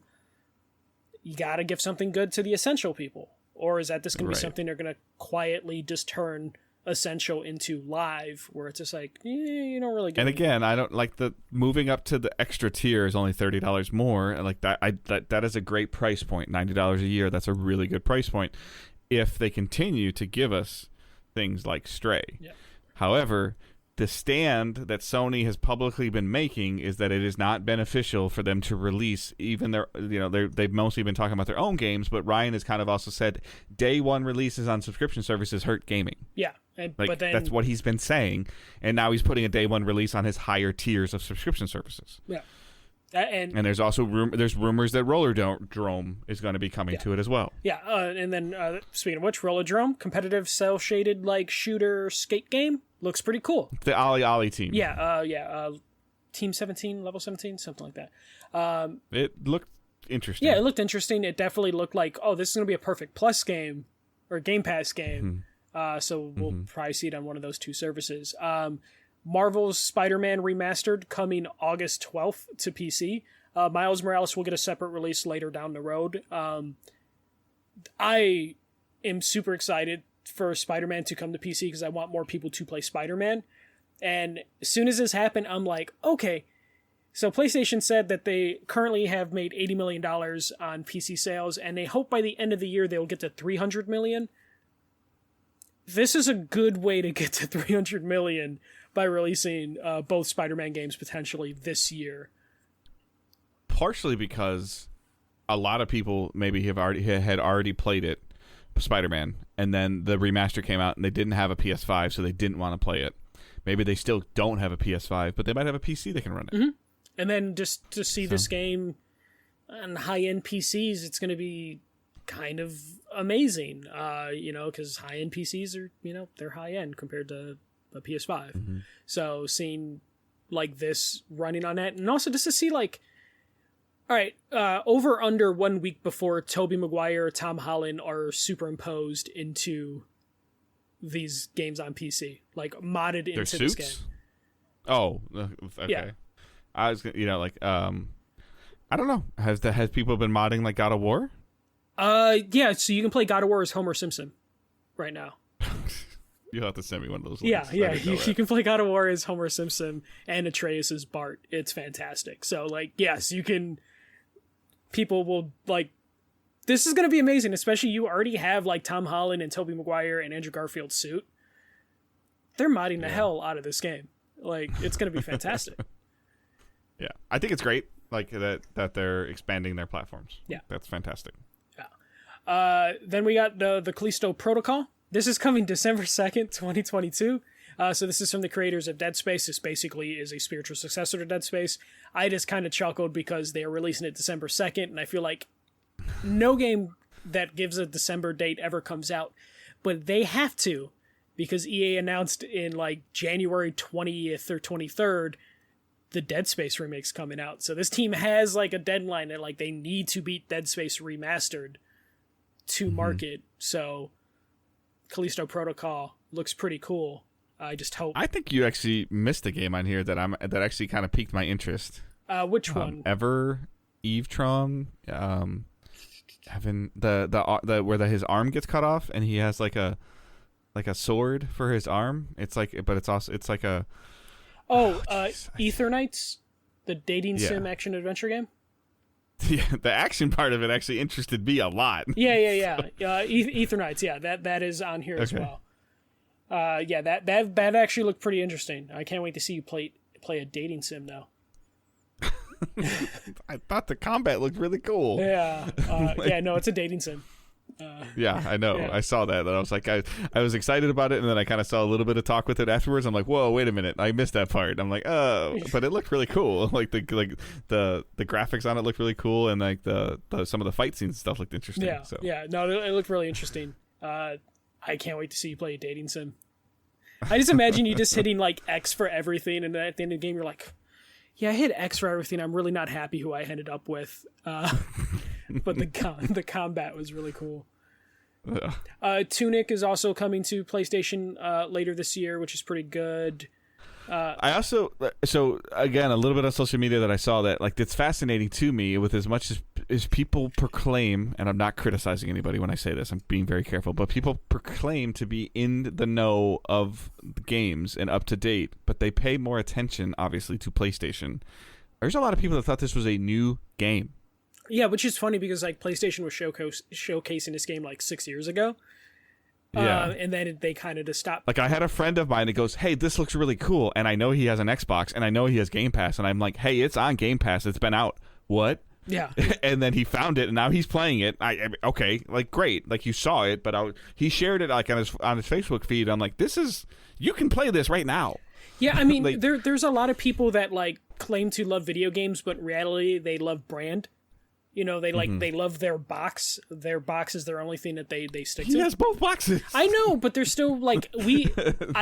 You got to give something good to the Essential people. Or is that this going to be something they're going to quietly just turn Essential into Live, where it's just like, you don't really get And it. again, I don't like the moving up to the Extra tier is only $30 more. And like that is a great price point. $90 a year. That's a really good price point if they continue to give us things like Stray. Yeah. However, the stand that Sony has publicly been making is that it is not beneficial for them to release even they've mostly been talking about their own games, but Ryan has kind of also said day one releases on subscription services hurt gaming. Yeah. But then that's what he's been saying, and now he's putting a day one release on his higher tiers of subscription services. Yeah. And there's also rumors that Rollerdrome is going to be coming to it as well. Yeah, and then speaking of which, Rollerdrome, competitive cel-shaded like shooter skate game, looks pretty cool. The Ollie team. Yeah, Team 17, Level 17, something like that. It looked interesting. Yeah, it looked interesting. It definitely looked like, oh, this is going to be a perfect Plus game or Game Pass game. So we'll probably see it on one of those two services. Marvel's Spider-Man Remastered coming August 12th to PC. Miles Morales will get a separate release later down the road. I am super excited for Spider-Man to come to PC because I want more people to play Spider-Man. And as soon as this happened, I'm like, okay. So PlayStation said that they currently have made $80 million on PC sales, and they hope by the end of the year they'll get to $300 million. This is a good way to get to $300 million by releasing both Spider-Man games potentially this year. Partially because a lot of people maybe had already played it, Spider-Man, and then the remaster came out and they didn't have a PS5, so they didn't want to play it. Maybe they still don't have a PS5, but they might have a PC that can run it. Mm-hmm. And then just to see this game on high-end PCs, it's going to be kind of amazing, because high-end PCs are, they're high-end compared to a PS5. Mm-hmm. So seeing, like, this running on that, and also just to see, like, all right, over under 1 week before Tobey Maguire, Tom Holland are superimposed into these games on PC, like modded into suits? This game. Oh, okay. Yeah. I was, I don't know. Has people been modding like God of War? Yeah. So you can play God of War as Homer Simpson right now. You'll have to send me one of those. Yeah, yeah. You can play God of War as Homer Simpson and Atreus as Bart. It's fantastic. So, like, yes, you can. People will like. This is going to be amazing, especially you already have like Tom Holland and Tobey Maguire and Andrew Garfield's suit. They're modding the hell out of this game. Like, it's going to be fantastic. Yeah, I think it's great. Like that they're expanding their platforms. Yeah, that's fantastic. Yeah. Then we got the Callisto Protocol. This is coming December 2nd, 2022. So this is from the creators of Dead Space. This basically is a spiritual successor to Dead Space. I just kind of chuckled because they are releasing it December 2nd, and I feel like no game that gives a December date ever comes out. But they have to, because EA announced in like January 20th or 23rd, the Dead Space remake's coming out. So this team has like a deadline that like they need to beat Dead Space Remastered to market. So Callisto Protocol looks pretty cool. I just hope. I think you actually missed a game on here that actually kind of piqued my interest. Which one? Evetron. Having the where his arm gets cut off and he has like a sword for his arm. It's like, but it's like a. Eternights, the dating sim action adventure game. Yeah, the action part of it actually interested me a lot. Yeah. Eternights, yeah, that is on here as well. That actually looked pretty interesting. I can't wait to see you play a dating sim now. I thought the combat looked really cool. Yeah, it's a dating sim. Yeah, I know. Yeah. I saw that, and I was like, I was excited about it, and then I kind of saw a little bit of talk with it afterwards. I'm like, whoa, wait a minute, I missed that part. I'm like, oh, but it looked really cool. Like the graphics on it looked really cool, and like the some of the fight scenes and stuff looked interesting. Yeah, so. Yeah, no, it looked really interesting. I can't wait to see you play a dating sim. I just imagine you just hitting like X for everything, and then at the end of the game, you're like, yeah, I hit X for everything. I'm really not happy who I ended up with. But the combat was really cool. Tunic is also coming to PlayStation later this year, which is pretty good. I also, so again, a little bit on social media that I saw that, like, it's fascinating to me with as much as people proclaim, and I'm not criticizing anybody when I say this, I'm being very careful, but people proclaim to be in the know of the games and up to date, but they pay more attention, obviously, to PlayStation. There's a lot of people that thought this was a new game. Yeah, which is funny because like PlayStation was showcasing this game like 6 years ago. Yeah. And then they kind of just stopped. Like, I had a friend of mine that goes, hey, this looks really cool. And I know he has an Xbox, and I know he has Game Pass. And I'm like, hey, it's on Game Pass. It's been out. What? Yeah. And then he found it, and now he's playing it. Okay, like, great. Like, you saw it, but he shared it like on his Facebook feed. I'm like, you can play this right now. Yeah, I mean, like, there's a lot of people that like claim to love video games, but in reality, they love brand. You know, they like they love their box. Their box is their only thing that they stick to. He has both boxes. I know, but they're still like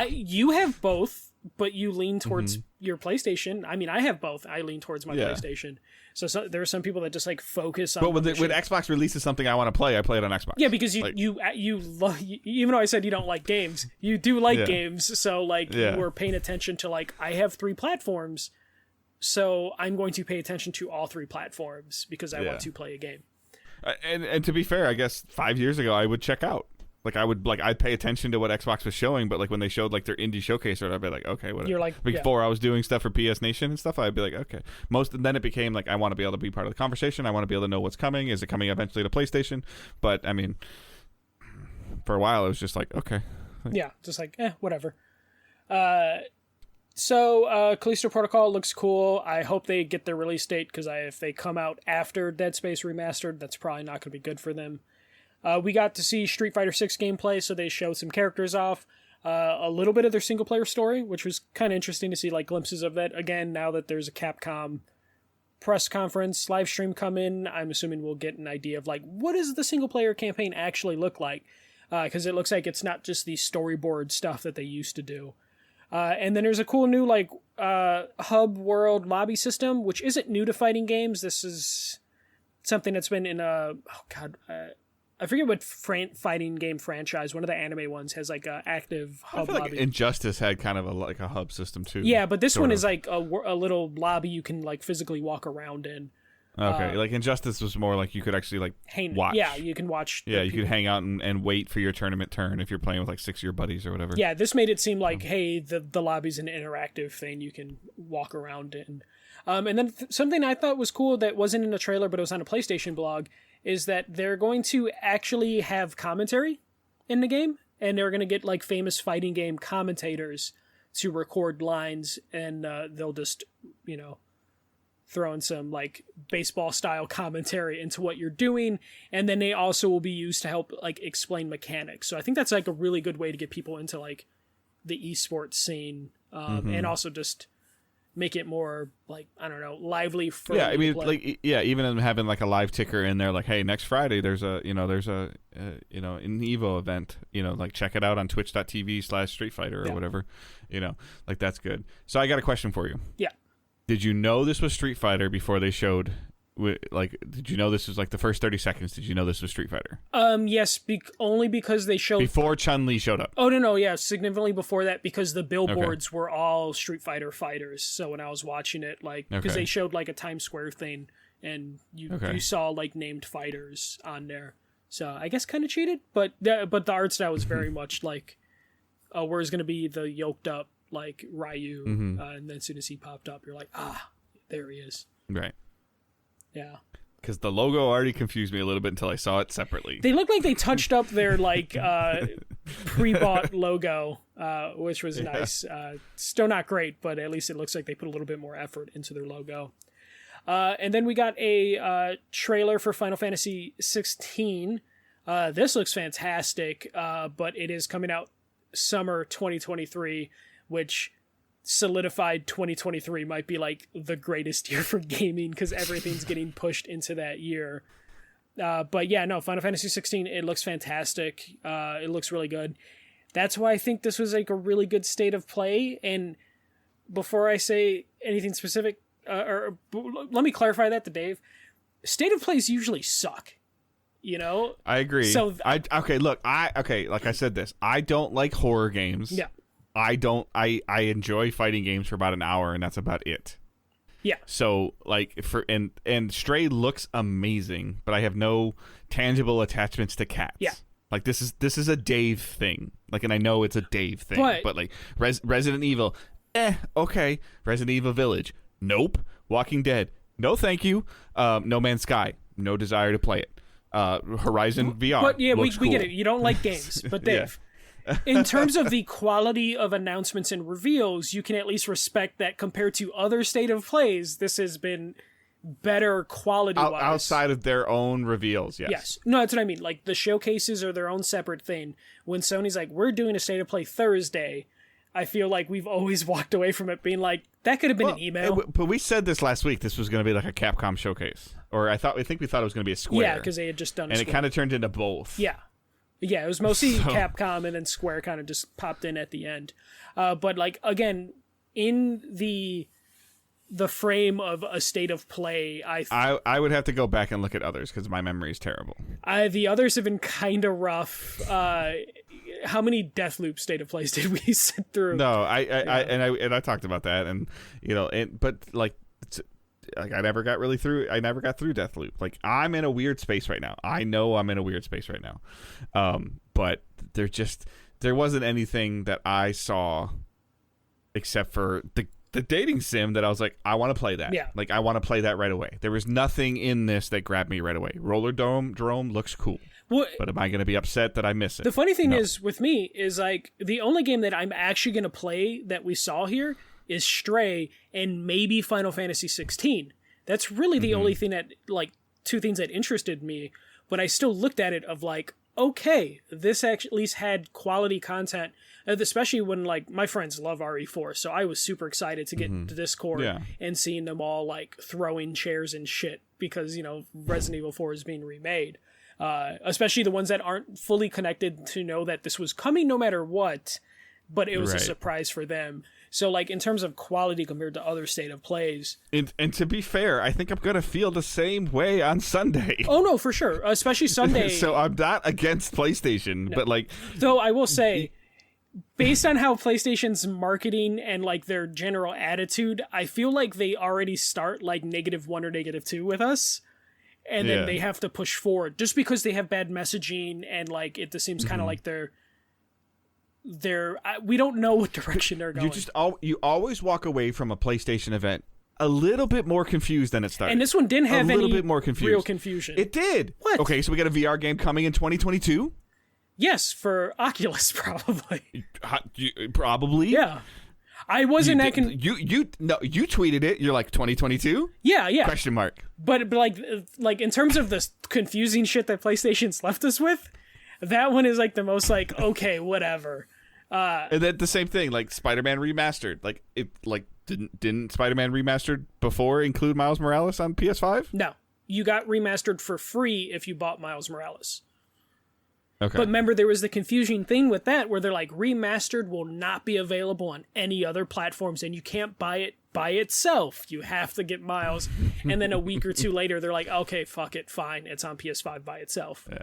you have both, but you lean towards your PlayStation. I mean, I have both. I lean towards my PlayStation. So there are some people that just like focus on. But when Xbox releases something I want to play, I play it on Xbox. Yeah, because you love. Even though I said you don't like games, you do like games. So like you were paying attention to like I have 3 platforms, so I'm going to pay attention to all 3 platforms because I want to play a game. And to be fair, I guess 5 years ago I would check out. Like I'd pay attention to what Xbox was showing, but like when they showed like their indie showcase, I'd be like, okay, whatever. You're like, before I was doing stuff for PS Nation and stuff, I'd be like, okay. Then it became like I want to be able to be part of the conversation. I want to be able to know what's coming. Is it coming eventually to PlayStation? But I mean, for a while it was just like, okay. Yeah, just like whatever. So Callisto Protocol looks cool. I hope they get their release date because if they come out after Dead Space Remastered, that's probably not going to be good for them. We got to see Street Fighter 6 gameplay, so they showed some characters off. A little bit of their single-player story, which was kind of interesting to see like glimpses of that. Again, now that there's a Capcom press conference, live stream come in, I'm assuming we'll get an idea of like, what does the single-player campaign actually look like? Because it looks like it's not just the storyboard stuff that they used to do. And then there's a cool new like hub world lobby system, which isn't new to fighting games. This is something that's been in I forget what fighting game franchise. One of the anime ones has like a active hub lobby. Like Injustice had kind of like a hub system too. Yeah, but this one is like a little lobby you can like physically walk around in. Okay, like Injustice was more like you could actually like watch. Yeah, you can watch. Yeah, you could hang out and wait for your tournament turn if you're playing with like 6 of your buddies or whatever. Yeah, this made it seem like, hey, the lobby's an interactive thing you can walk around in. And then something I thought was cool that wasn't in the trailer but it was on a PlayStation blog is that they're going to actually have commentary in the game, and they're going to get like famous fighting game commentators to record lines, and they'll just, throw in some like baseball style commentary into what you're doing, and then they also will be used to help like explain mechanics. So I think that's like a really good way to get people into like the esports scene, and also just make it more like, I don't know, lively for I mean play. Even having like a live ticker in there, like, hey, next Friday there's an Evo event, like check it out on twitch.tv/Street Fighter or whatever, like that's good. So I got a question for you. Yeah. Did you know this was Street Fighter before they showed? Did you know this was like the first 30 seconds? Did you know this was Street Fighter? Yes, only because they showed before Chun-Li showed up. Oh no, yeah, significantly before that, because the billboards were all Street Fighter fighters. So when I was watching it, like, because they showed like a Times Square thing, and you saw like named fighters on there. So I guess kind of cheated, but the art style was very much like, where's going to be the yoked up like Ryu, and then as soon as he popped up, you're like, there he is. Right. Yeah. Because the logo already confused me a little bit until I saw it separately. They look like they touched up their like pre-bought logo, which was nice. Still not great, but at least it looks like they put a little bit more effort into their logo. And then we got a trailer for Final Fantasy 16. This looks fantastic, but it is coming out summer 2023, which solidified 2023 might be like the greatest year for gaming because everything's getting pushed into that year. But yeah, no, Final Fantasy 16, it looks fantastic. It looks really good. That's why I think this was like a really good state of play. And before I say anything specific, let me clarify that to Dave. State of plays usually suck. I agree. So like I said this, I don't like horror games. Yeah. I enjoy fighting games for about an hour, and that's about it. Yeah. So like and Stray looks amazing, but I have no tangible attachments to cats. Yeah. Like this is a Dave thing. Like, and I know it's a Dave thing, but like Resident Evil, okay. Resident Evil Village, nope. Walking Dead, no, thank you. No Man's Sky, no desire to play it. Horizon VR, but yeah, we cool. get it. You don't like games, but Dave. In terms of the quality of announcements and reveals, you can at least respect that compared to other state of plays, this has been better quality-wise. Outside of their own reveals, yes. Yes. No, that's what I mean. Like, the showcases are their own separate thing. When Sony's like, we're doing a state of play Thursday, I feel like we've always walked away from it being like, that could have been an email. But we said this last week, this was going to be like a Capcom showcase. Or I think we thought it was going to be a Square. Yeah, because they had just done a And Square. it kind of turned into both. Yeah. Yeah, it was mostly Capcom, and then Square kind of just popped in at the end. But like again, in the frame of a state of play, I would have to go back and look at others because my memory is terrible. The others have been kind of rough. How many Deathloop state of plays did we sit through? No, I talked about that, and but like I never got through Deathloop. Like, I'm in a weird space right now. I know I'm in a weird space right now. But there wasn't anything that I saw except for the dating sim that I was like, I want to play that. Yeah. Like, I want to play that right away. There was nothing in this that grabbed me right away. Roller Drome looks cool. Well, but am I going to be upset that I miss it? The funny thing is, with me, is like the only game that I'm actually going to play that we saw here is Stray and maybe Final Fantasy 16. That's really the only thing that, like, two things that interested me. But I still looked at it of like, okay, this at least had quality content, especially when, like, my friends love RE4, so I was super excited to get into Discord and seeing them all, like, throwing chairs and shit because, Resident Evil 4 is being remade. Especially the ones that aren't fully connected to know that this was coming no matter what, but it was a surprise for them. So, like, in terms of quality compared to other state of plays. And to be fair, I think I'm going to feel the same way on Sunday. Oh, no, for sure. Especially Sunday. So I'm not against PlayStation, but, like... Though I will say, based on how PlayStation's marketing and, like, their general attitude, I feel like they already start, like, -1 or -2 with us. And then they have to push forward. Just because they have bad messaging and, like, it just seems kind of like they're we don't know what direction they're going. You always walk away from a PlayStation event a little bit more confused than it started. And this one didn't have any bit more confused. Real confusion. It did. What? Okay, so we got a VR game coming in 2022? Yes, for Oculus, probably. Probably? Yeah. I wasn't you tweeted it. You're like 2022? Yeah. Question mark. But like in terms of the confusing shit that PlayStation's left us with, that one is like the most like, okay, whatever. And then the same thing, like Spider-Man Remastered. Like it, like didn't Spider-Man Remastered before include Miles Morales on PS5? No, you got remastered for free if you bought Miles Morales. Okay. But remember, there was the confusing thing with that where they're like, remastered will not be available on any other platforms, and you can't buy it by itself. You have to get Miles. And then a week or two later, they're like, okay, fuck it, fine, it's on PS5 by itself. Yeah.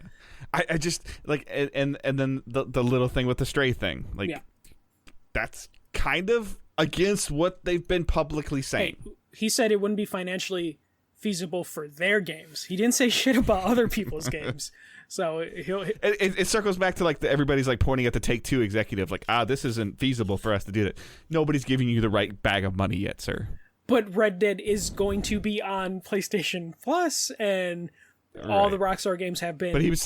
I just like, and then the little thing with the Stray thing, like, that's kind of against what they've been publicly saying. Hey, he said it wouldn't be financially feasible for their games. He didn't say shit about other people's games. So it circles back to like everybody's like pointing at the Take-Two executive, like, this isn't feasible for us to do that. Nobody's giving you the right bag of money yet, sir. But Red Dead is going to be on PlayStation Plus, and all the Rockstar games have been. But he was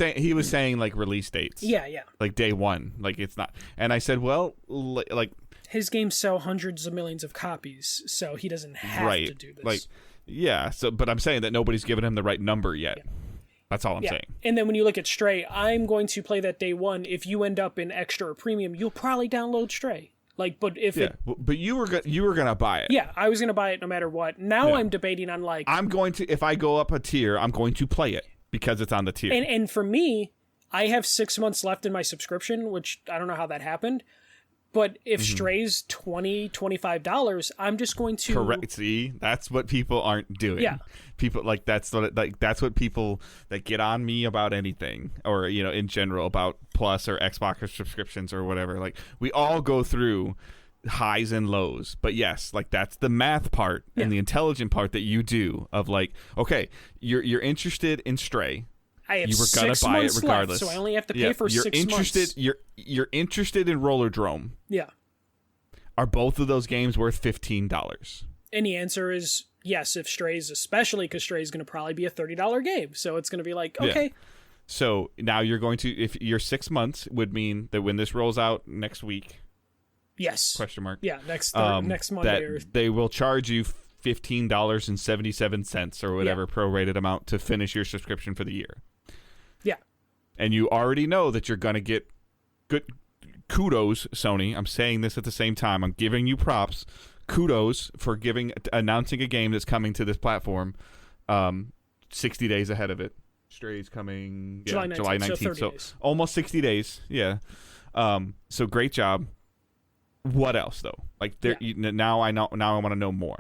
saying like release dates. Yeah. Like day one, like it's not. And I said, well, like his games sell hundreds of millions of copies, so he doesn't have to do this. Like, yeah. So, but I'm saying that nobody's given him the right number yet. Yeah. That's all I'm saying. And then when you look at Stray, I'm going to play that day one. If you end up in extra or premium, you'll probably download Stray. Like, but if but you were gonna buy it. Yeah, I was gonna buy it no matter what. Now I'm debating on like I'm going to, if I go up a tier, I'm going to play it because it's on the tier. And for me, I have 6 months left in my subscription, which I don't know how that happened. But if Stray's $20, $25, I'm just going to correct. See, that's what people aren't doing. Yeah, people that's what people that get on me about anything, or in general about Plus or Xbox or subscriptions or whatever. Like, we all go through highs and lows, but yes, like that's the math part and the intelligent part that you do of like, okay, you're interested in Stray. I have you were gonna 6 buy months it regardless, left, so I only have to pay for 6 months. You're interested in Roller Drome. Yeah. Are both of those games worth $15? And the answer is yes, if Stray's, especially because Stray's going to probably be a $30 game, so it's going to be like, okay. Yeah. So now you're going to, if your 6 months would mean that when this rolls out next week. Yes. Question mark. Yeah, next Monday. That they will charge you $15.77 or whatever prorated amount to finish your subscription for the year. Yeah. And you already know that you're going to get good kudos, Sony. I'm saying this at the same time. I'm giving you props. Kudos for announcing a game that's coming to this platform 60 days ahead of it. Stray's coming July 19th, July 19th. so 30 days. Almost 60 days. Yeah. So great job. What else though? Like now I want to know more.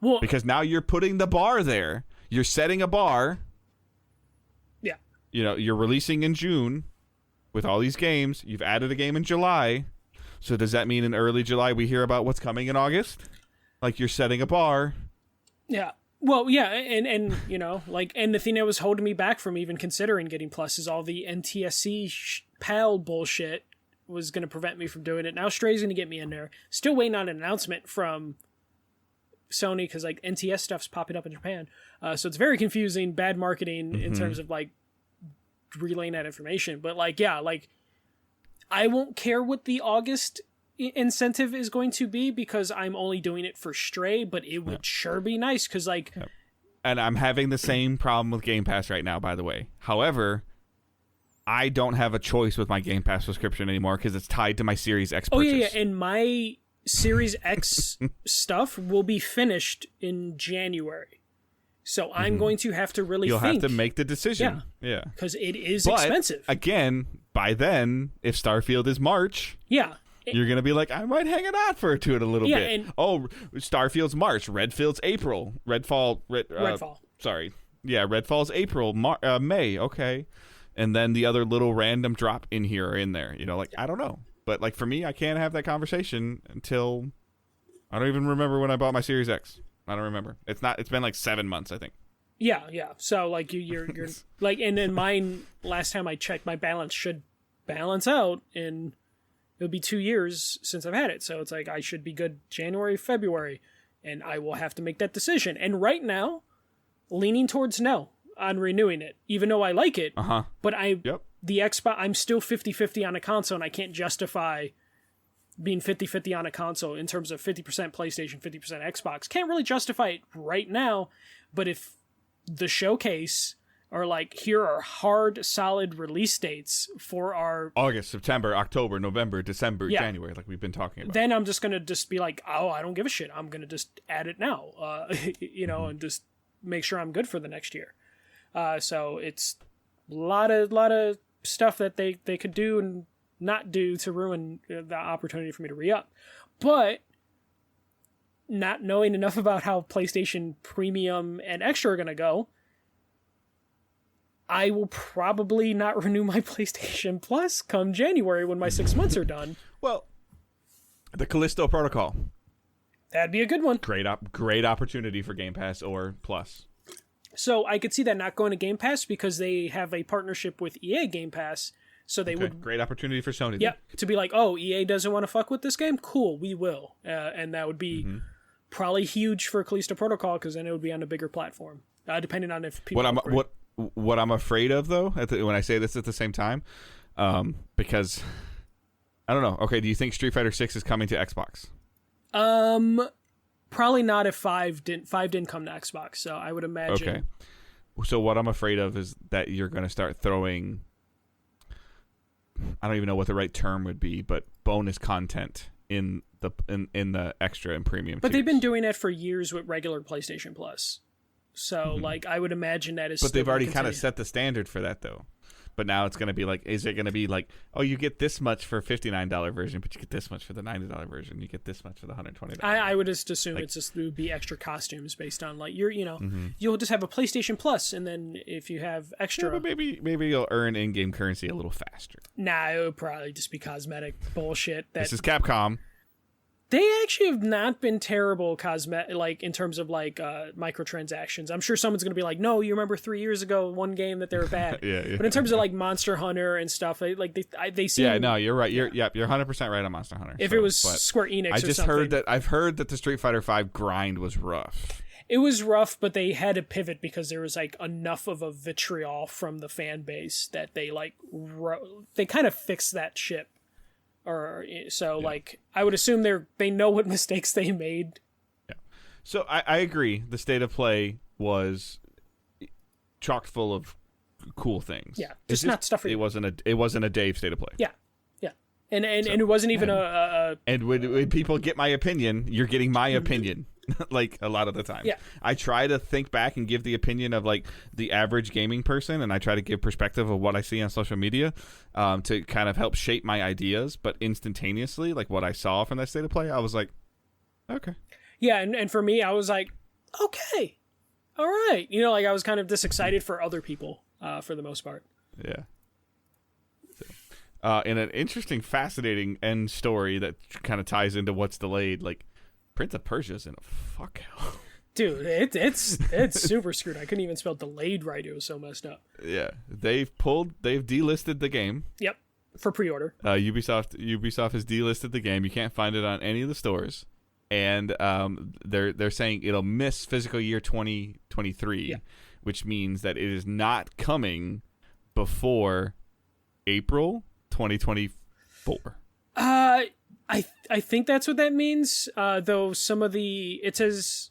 Well, because now you're putting the bar there. You're setting a bar. Yeah. You're releasing in June with all these games. You've added a game in July. So does that mean in early July we hear about what's coming in August? Like you're setting a bar. Yeah. Well, yeah, and and the thing that was holding me back from even considering getting Plus is all the NTSC PAL bullshit was going to prevent me from doing it. Now Stray's going to get me in there. Still waiting on an announcement from Sony because like NTS stuff's popping up in Japan. So it's very confusing, bad marketing in terms of like relaying that information. But I won't care what the August incentive is going to be because I'm only doing it for Stray, but it would sure be nice because and I'm having the same problem with Game Pass right now, by the way. However, I don't have a choice with my Game Pass subscription anymore because it's tied to my Series X purchase. Oh yeah, and my Series X stuff will be finished in January. So I'm going to have to really You'll have to make the decision. Yeah. Because it is expensive. Again, by then, if Starfield is March... Yeah. You're going to be like, I might hang it on for to it a little bit. Starfield's March. Redfield's April. Redfall. Sorry. Yeah, Redfall's April. May. Okay. And then the other little random drop in here or in there. I don't know. But for me, I can't have that conversation until... I don't even remember when I bought my Series X. I don't remember. It's been 7 months, I think. Yeah. So you're and then mine, last time I checked, my balance should balance out in... It'll be 2 years since I've had it, so it's I should be good January, February, and I will have to make that decision. And right now, leaning towards no on renewing it, even though I like it. But the Xbox, I'm still 50-50 on a console, and I can't justify being 50-50 on a console in terms of 50% PlayStation, 50% Xbox. Can't really justify it right now, but if the showcase... or here are hard, solid release dates for our... August, September, October, November, December, January, like we've been talking about. Then I'm just going to just be like, oh, I don't give a shit. I'm going to just add it now, and just make sure I'm good for the next year. So it's a lot of stuff that they could do and not do to ruin the opportunity for me to re-up. But not knowing enough about how PlayStation Premium and Extra are going to go, I will probably not renew my PlayStation Plus come January when my 6 months are done. Well, the Callisto Protocol. That'd be a good one. Great opportunity for Game Pass or Plus. So I could see that not going to Game Pass because they have a partnership with EA Game Pass. So they would... Great opportunity for Sony. Yeah, to be like, oh, EA doesn't want to fuck with this game? Cool, we will. And that would be probably huge for Callisto Protocol because then it would be on a bigger platform. Depending on if people... What I'm afraid of, though, when I say this at the same time, because I don't know. Okay, do you think Street Fighter 6 is coming to Xbox? Probably not if 5 didn't come to Xbox. So I would imagine. Okay. So what I'm afraid of is that you're going to start throwing. I don't even know what the right term would be, but bonus content in the extra and premium. But they've been doing it for years with regular PlayStation Plus. So, I would imagine that is... But they've already kind of set the standard for that, though. But now it's going to be is it going to be oh, you get this much for $59 version, but you get this much for the $90 version. You get this much for the $120. I would just assume it would be extra costumes based on, you'll just have a PlayStation Plus, and then if you have extra... Yeah, but maybe you'll earn in-game currency a little faster. Nah, it would probably just be cosmetic bullshit. This is Capcom. They actually have not been terrible in terms of microtransactions. I'm sure someone's going to be like, no, you remember 3 years ago one game that they were bad. Yeah. But in terms of Monster Hunter and stuff, they seem... Yeah, no, you're right. You're 100% right on Monster Hunter. If it was Square Enix or something. I've heard that the Street Fighter V grind was rough. It was rough, but they had to pivot because there was enough of a vitriol from the fan base that they they kind of fixed that ship. I would assume they know what mistakes they made. Yeah. So I agree. The state of play was chock full of cool things. Yeah, just not stuff for you. It wasn't a Dave state of play. Yeah. And it wasn't even a... And when people get my opinion, you're getting my opinion. like a lot of the time. Yeah. I try to think back and give the opinion of like the average gaming person, and I try to give perspective of what I see on social media to kind of help shape my ideas. But instantaneously, like what I saw from that state of play, I was like, okay. Yeah, and for me, I was like, okay, all right. You know, like I was kind of just excited for other people for the most part. Yeah. In an interesting, fascinating end story that kind of ties into what's delayed, like Prince of Persia's in a fuck hell. Dude, it's super screwed. I couldn't even spell delayed right. It was so messed up. Yeah, they've delisted the game. Yep, for pre-order. Ubisoft has delisted the game. You can't find it on any of the stores, and they're saying it'll miss fiscal year 2023, which means that it is not coming before April 2024. I think that's what that means. Though some of it says,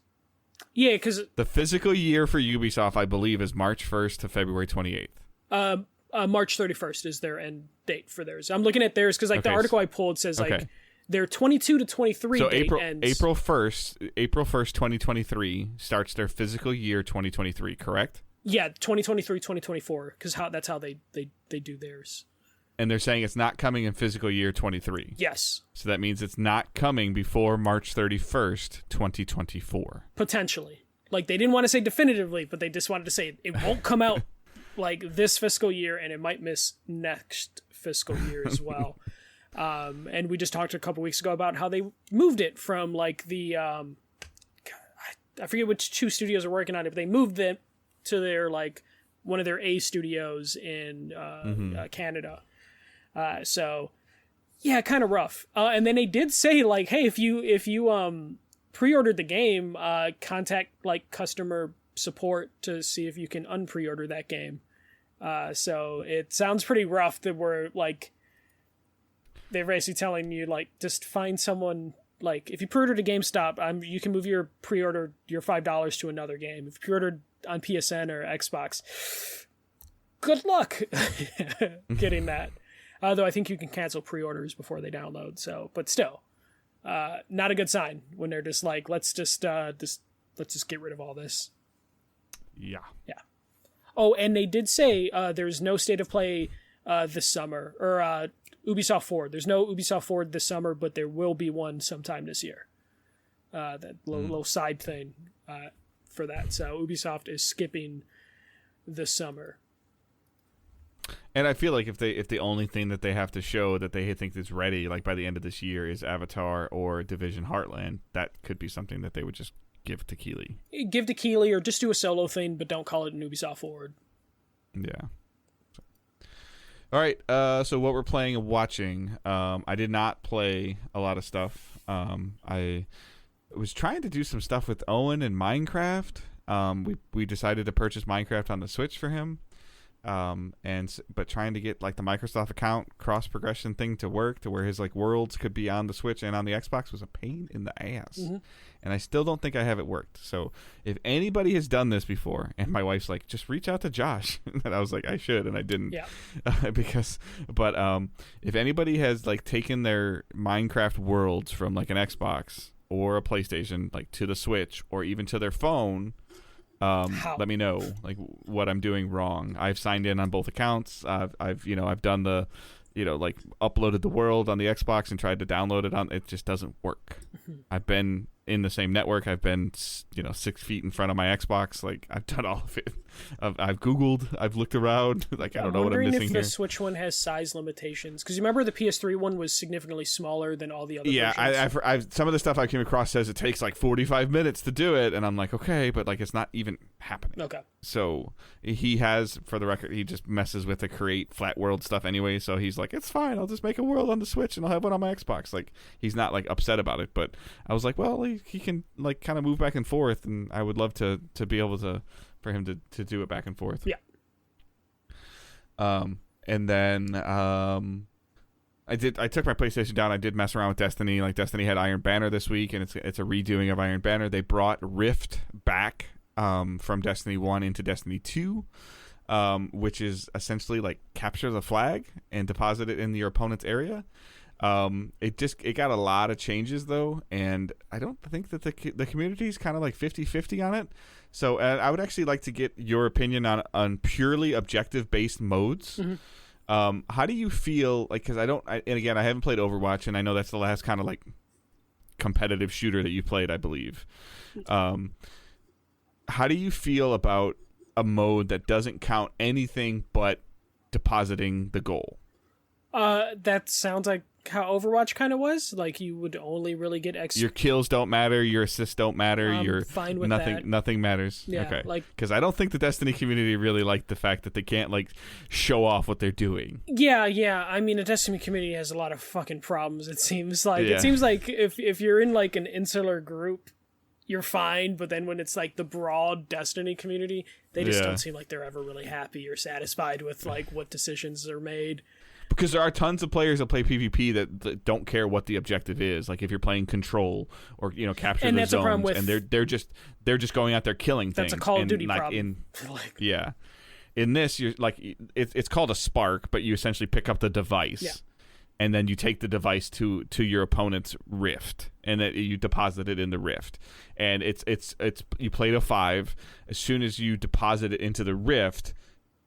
yeah, because the physical year for Ubisoft, I believe, is March 1st to February 28th. March 31st is their end date for theirs. I'm looking at theirs because like the article I pulled says like their 22 to 23 so date ends. April 1st, 2023 starts their physical year 2023. Correct? Yeah, 2023, 2024, because that's how they do theirs. And they're saying it's not coming in physical year 23. Yes. So that means it's not coming before March 31st, 2024. Potentially. Like, they didn't want to say definitively, but they just wanted to say it won't come out, like, this fiscal year, and it might miss next fiscal year as well. And we just talked a couple weeks ago about how they moved it from, like, the... I forget which two studios are working on it, but they moved it to their, like, one of their A studios in Canada. So yeah, kind of rough. And then they did say like, hey, if you pre-ordered the game, contact like customer support to see if you can unpre-order that game. So it sounds pretty rough that we're like, they're basically telling you like, just find someone, like if you pre-ordered a GameStop, you can move your pre-order, your $5 to another game. If you pre-ordered on PSN or Xbox, good luck getting that. Though I think you can cancel pre-orders before they download. So, but still, not a good sign when they're just like, let's just get rid of all this. Yeah. Yeah. Oh, and they did say there's no state of play this summer or Ubisoft Forward. There's no Ubisoft Forward this summer, but there will be one sometime this year. That little side thing for that. So Ubisoft is skipping the summer. And I feel like if the only thing that they have to show that they think is ready, like by the end of this year, is Avatar or Division Heartland, that could be something that they would just give to Keighley. Give to Keighley, or just do a solo thing, but don't call it an Ubisoft Forward. Yeah. All right. So what we're playing and watching, I did not play a lot of stuff. I was trying to do some stuff with Owen in Minecraft. We decided to purchase Minecraft on the Switch for him. But trying to get like the Microsoft account cross progression thing to work to where his like worlds could be on the Switch and on the Xbox was a pain in the ass. And I still don't think I have it worked. So if anybody has done this before, and my wife's like, just reach out to Josh, and I was like, I should, and I didn't. Yeah. If anybody has like taken their Minecraft worlds from like an Xbox or a PlayStation like to the Switch or even to their phone, let me know like what I'm doing wrong. I've signed in on both accounts. I've done the, like uploaded the world on the Xbox and tried to download it on. It just doesn't work. I've been in the same network. I've been 6 feet in front of my Xbox. Like I've done all of it. I've Googled. I've looked around. Like I don't know what I'm missing here. I'm wondering if the Switch one has size limitations, because you remember the PS3 one was significantly smaller than all the other. Yeah, versions. I've some of the stuff I came across says it takes like 45 minutes to do it, and I'm like, okay, but like it's not even happening. Okay. So he has, for the record, he just messes with the create flat world stuff anyway. So he's like, it's fine. I'll just make a world on the Switch and I'll have one on my Xbox. Like he's not like upset about it, but I was like, well, he can like kind of move back and forth, and I would love to be able to. For him to do it back and forth. Yeah. And then I took my PlayStation down. I did mess around with Destiny. Like Destiny had Iron Banner this week, and it's a redoing of Iron Banner. They brought Rift back from Destiny 1 into Destiny 2, which is essentially like capture the flag and deposit it in your opponent's area. It got a lot of changes though, and I don't think that the community is kind of like 50-50 on it. So I would actually like to get your opinion on purely objective based modes. How do you feel like? Because and again, I haven't played Overwatch, and I know that's the last kind of like competitive shooter that you played, I believe. How do you feel about a mode that doesn't count anything but depositing the goal? That sounds like how Overwatch kind of was. Like, you would only really get your kills don't matter, your assists don't matter, I'm fine with that. Nothing matters. Yeah, okay. like, because I don't think the Destiny community really liked the fact that they can't like show off what they're doing. Yeah. I mean, the Destiny community has a lot of fucking problems. It seems like if you're in like an insular group, you're fine, but then when it's like the broad Destiny community, they just don't seem like they're ever really happy or satisfied with like what decisions are made. Because there are tons of players that play PvP that don't care what the objective is. Like if you're playing Control or capture and the that's zones, a problem with, and they're just going out there killing things. That's a Call of Duty like, problem. In this, you're like it's called a spark, but you essentially pick up the device, and then you take the device to your opponent's rift, and then you deposit it in the rift. And it's you play to 5. As soon as you deposit it into the rift,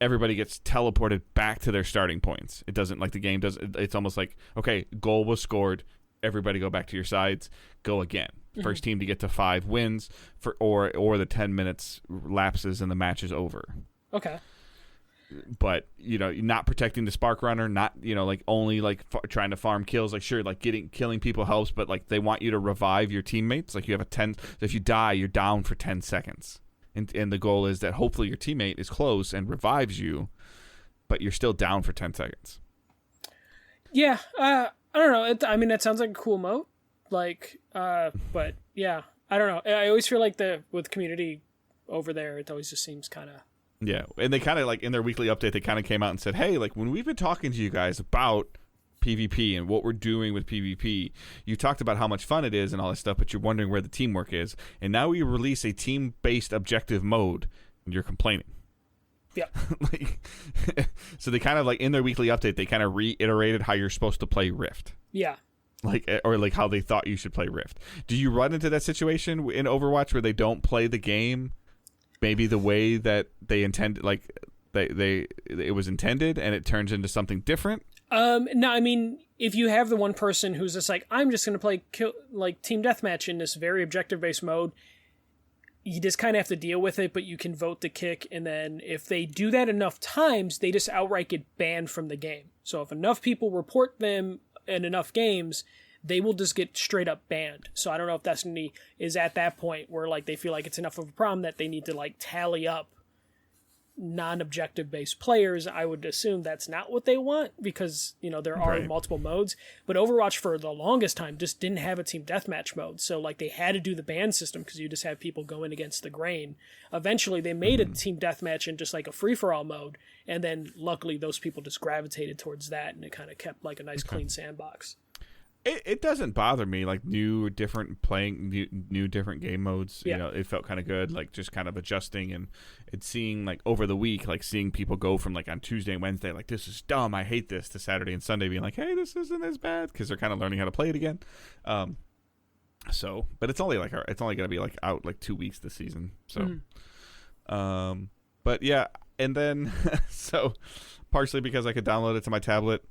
everybody gets teleported back to their starting points. It doesn't like the game does. It's almost like, okay, goal was scored. Everybody go back to your sides. Go again. First team to get to 5 wins or the 10 minutes lapses and the match is over. Okay. But not protecting the spark runner, not like only like trying to farm kills. Like sure, like killing people helps, but like they want you to revive your teammates. Like you have a 10. If you die, you're down for 10 seconds. And the goal is that hopefully your teammate is close and revives you, but you're still down for 10 seconds. Yeah, I don't know. I mean, that sounds like a cool mode. Like, but yeah, I don't know. I always feel like with community over there, it always just seems kind of. Yeah, and they kind of like in their weekly update, they kind of came out and said, hey, like when we've been talking to you guys about PvP and what we're doing with PvP, you talked about how much fun it is and all this stuff, but you're wondering where the teamwork is, and now we release a team-based objective mode and you're complaining. Yeah. So they kind of like in their weekly update, they kind of reiterated how you're supposed to play Rift. Yeah. Or how they thought you should play Rift. Do you run into that situation in Overwatch where they don't play the game maybe the way that they intended, like it was intended, and it turns into something different? No, I mean, if you have the one person who's just like, I'm just going to play team deathmatch in this very objective-based mode, you just kind of have to deal with it, but you can vote to kick, and then if they do that enough times, they just outright get banned from the game. So if enough people report them in enough games, they will just get straight up banned. So I don't know if Destiny is at that point where like they feel like it's enough of a problem that they need to like tally up non-objective based players. I would assume that's not what they want because there are multiple modes, but Overwatch for the longest time just didn't have a team deathmatch mode, so like they had to do the ban system because you just have people going against the grain. Eventually they made a team deathmatch in just like a free-for-all mode, and then luckily those people just gravitated towards that, and it kind of kept like a nice clean sandbox. It doesn't bother me, like new different game modes. Yeah. It felt kind of good, like just kind of adjusting and seeing like over the week, like seeing people go from like on Tuesday and Wednesday, like this is dumb, I hate this, to Saturday and Sunday being like, hey, this isn't as bad because they're kind of learning how to play it again. So, but it's only gonna be like out like 2 weeks this season. So, but yeah, and then so partially because I could download it to my tablet.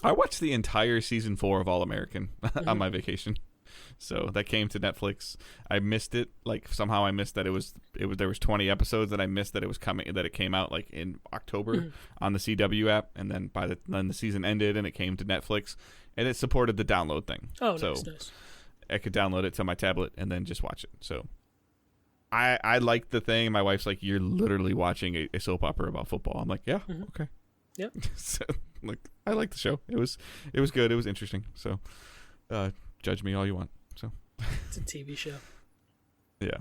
I watched the entire season 4 of All American on my vacation, so that came to Netflix. I missed it. Like somehow I missed that there was 20 episodes that I missed that it came out like in October on the CW app, and then then the season ended and it came to Netflix, and it supported the download thing. Oh, so nice. I could download it to my tablet and then just watch it. So I liked the thing. My wife's like, "You're literally watching a soap opera about football." I'm like, "Yeah, okay." Yep. So, like, I liked the show. It was good. It was interesting. So, judge me all you want. So, it's a TV show. Yeah.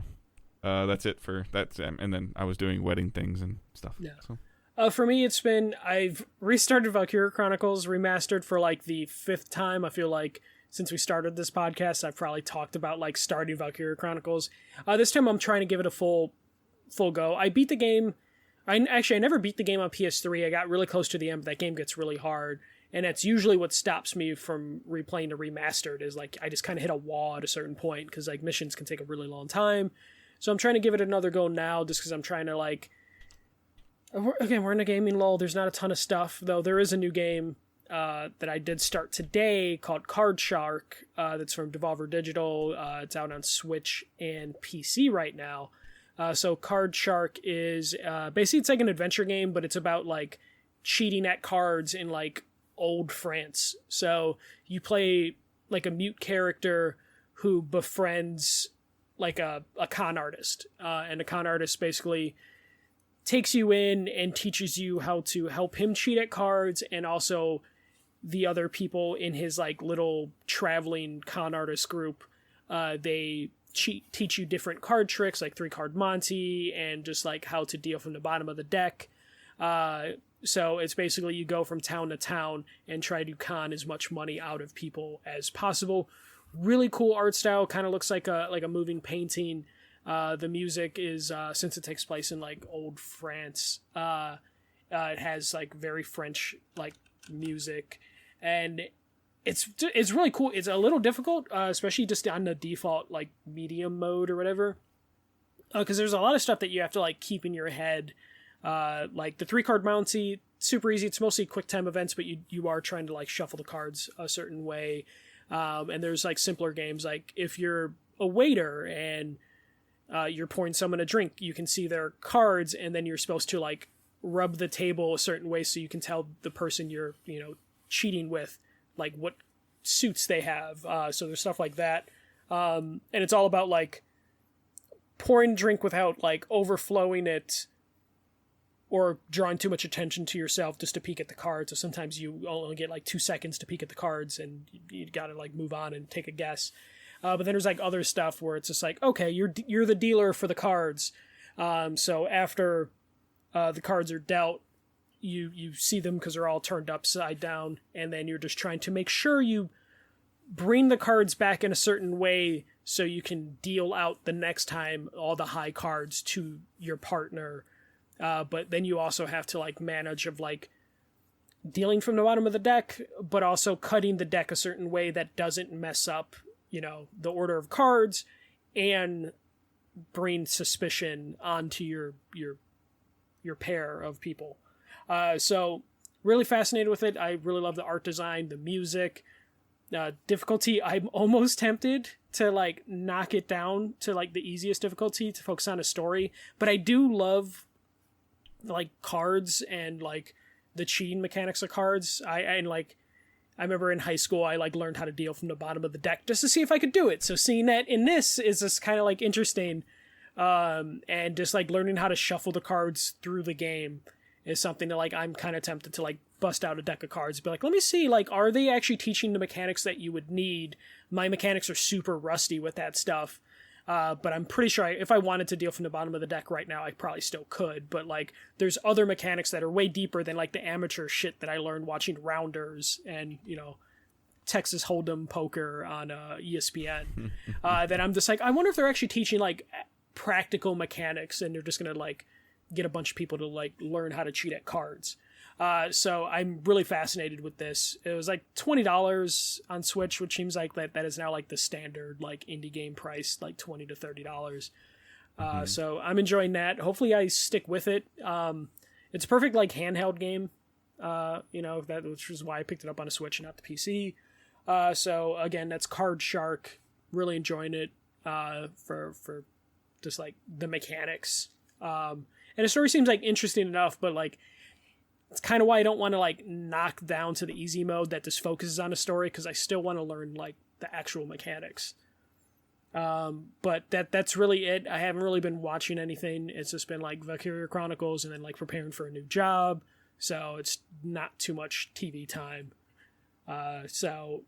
That's it for that. And then I was doing wedding things and stuff. Yeah. So. For me, I've restarted Valkyria Chronicles Remastered for like the 5th time. I feel like since we started this podcast, I've probably talked about like starting Valkyria Chronicles. This time I'm trying to give it a full go. I beat the game. I never beat the game on PS3. I got really close to the end, but that game gets really hard. And that's usually what stops me from replaying the remastered is like I just kind of hit a wall at a certain point because like missions can take a really long time. So I'm trying to give it another go now just because I'm trying to like... Again, we're in a gaming lull. There's not a ton of stuff, though there is a new game that I did start today called Card Shark that's from Devolver Digital. It's out on Switch and PC right now. So Card Shark is basically it's like an adventure game, but it's about like cheating at cards in like old France. So you play like a mute character who befriends like a con artist, and the con artist basically takes you in and teaches you how to help him cheat at cards, and also the other people in his like little traveling con artist group, they teach you different card tricks like 3-card Monty and just like how to deal from the bottom of the deck. So it's basically you go from town to town and try to con as much money out of people as possible. Really cool art style, kind of looks like a moving painting. The music is since it takes place in like old France, it has like very French like music, and it's really cool. It's a little difficult, especially just on the default like medium mode or whatever, because there's a lot of stuff that you have to like keep in your head. Like the 3-card Mounty, super easy. It's mostly quick time events, but you are trying to like shuffle the cards a certain way. And there's like simpler games, like if you're a waiter and you're pouring someone a drink, you can see their cards, and then you're supposed to like rub the table a certain way so you can tell the person you're cheating with like what suits they have. So there's stuff like that, and it's all about like pouring drink without like overflowing it or drawing too much attention to yourself just to peek at the cards. So sometimes you only get like 2 seconds to peek at the cards, and you gotta like move on and take a guess. But then there's like other stuff where it's just like, okay, you're the dealer for the cards. So after the cards are dealt, you see them because they're all turned upside down, and then you're just trying to make sure you bring the cards back in a certain way so you can deal out the next time all the high cards to your partner. But then you also have to like manage of like dealing from the bottom of the deck, but also cutting the deck a certain way that doesn't mess up the order of cards and bring suspicion onto your pair of people. So really fascinated with it. I really love the art design, the music, difficulty. I'm almost tempted to like knock it down to like the easiest difficulty to focus on a story, but I do love like cards and like the cheating mechanics of cards. I remember in high school, I like learned how to deal from the bottom of the deck just to see if I could do it. So seeing that in this is just kind of like interesting. And just like learning how to shuffle the cards through the game is something that like I'm kind of tempted to like bust out a deck of cards and be like, let me see, like, are they actually teaching the mechanics that you would need? My mechanics are super rusty with that stuff. But I'm pretty sure if I wanted to deal from the bottom of the deck right now, I probably still could. But like, there's other mechanics that are way deeper than like the amateur shit that I learned watching Rounders and Texas Hold'em poker on ESPN. That I'm just like, I wonder if they're actually teaching like practical mechanics, and they're just gonna like get a bunch of people to like learn how to cheat at cards. So I'm really fascinated with this. It was like $20 on Switch, which seems like that is now like the standard like indie game price, like $20 to $30. So I'm enjoying that. Hopefully I stick with it. It's a perfect like handheld game, which is why I picked it up on a Switch and not the PC. So again, that's Card Shark. Really enjoying it for just like the mechanics. And the story seems like interesting enough, but like, it's kind of why I don't want to like knock down to the easy mode that just focuses on a story, because I still want to learn like the actual mechanics. But that's really it. I haven't really been watching anything. It's just been like Valkyria Chronicles and then like preparing for a new job. So it's not too much TV time. So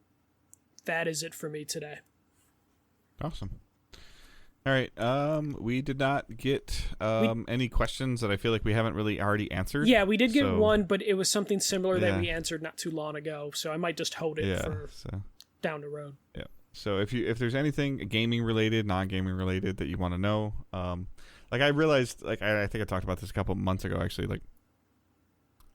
that is it for me today. Awesome. All right. We did not get any questions that I feel like we haven't really already answered. Yeah, we did get one, but it was something similar that we answered not too long ago. So I might just hold it for down the road. Yeah. So if there's anything gaming related, non-gaming related that you want to know, like I realized, like I think I talked about this a couple months ago actually. Like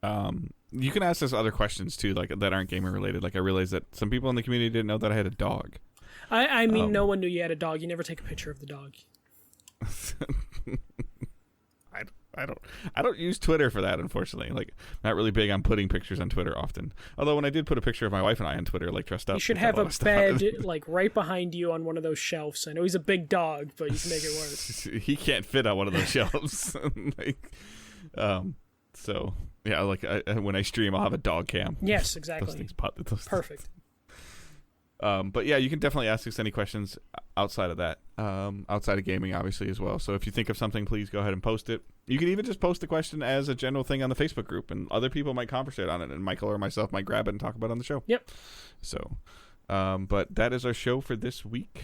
You can ask us other questions too, like that aren't gaming related. Like I realized that some people in the community didn't know that I had a dog. I mean, no one knew you had a dog. You never take a picture of the dog. I don't use Twitter for that, unfortunately. Like, I'm not really big on putting pictures on Twitter often. Although when I did put a picture of my wife and I on Twitter, like dressed up, you should have a bed like right behind you on one of those shelves. I know he's a big dog, but you can make it work. He can't fit on one of those shelves. So yeah, like when I stream, I'll have a dog cam. Yes, exactly. Those things perfect. But yeah, you can definitely ask us any questions outside of that, outside of gaming, obviously, as well. So if you think of something, please go ahead and post it. You can even just post the question as a general thing on the Facebook group, and other people might conversate on it, and Michael or myself might grab it and talk about it on the show. Yep. So, but that is our show for this week.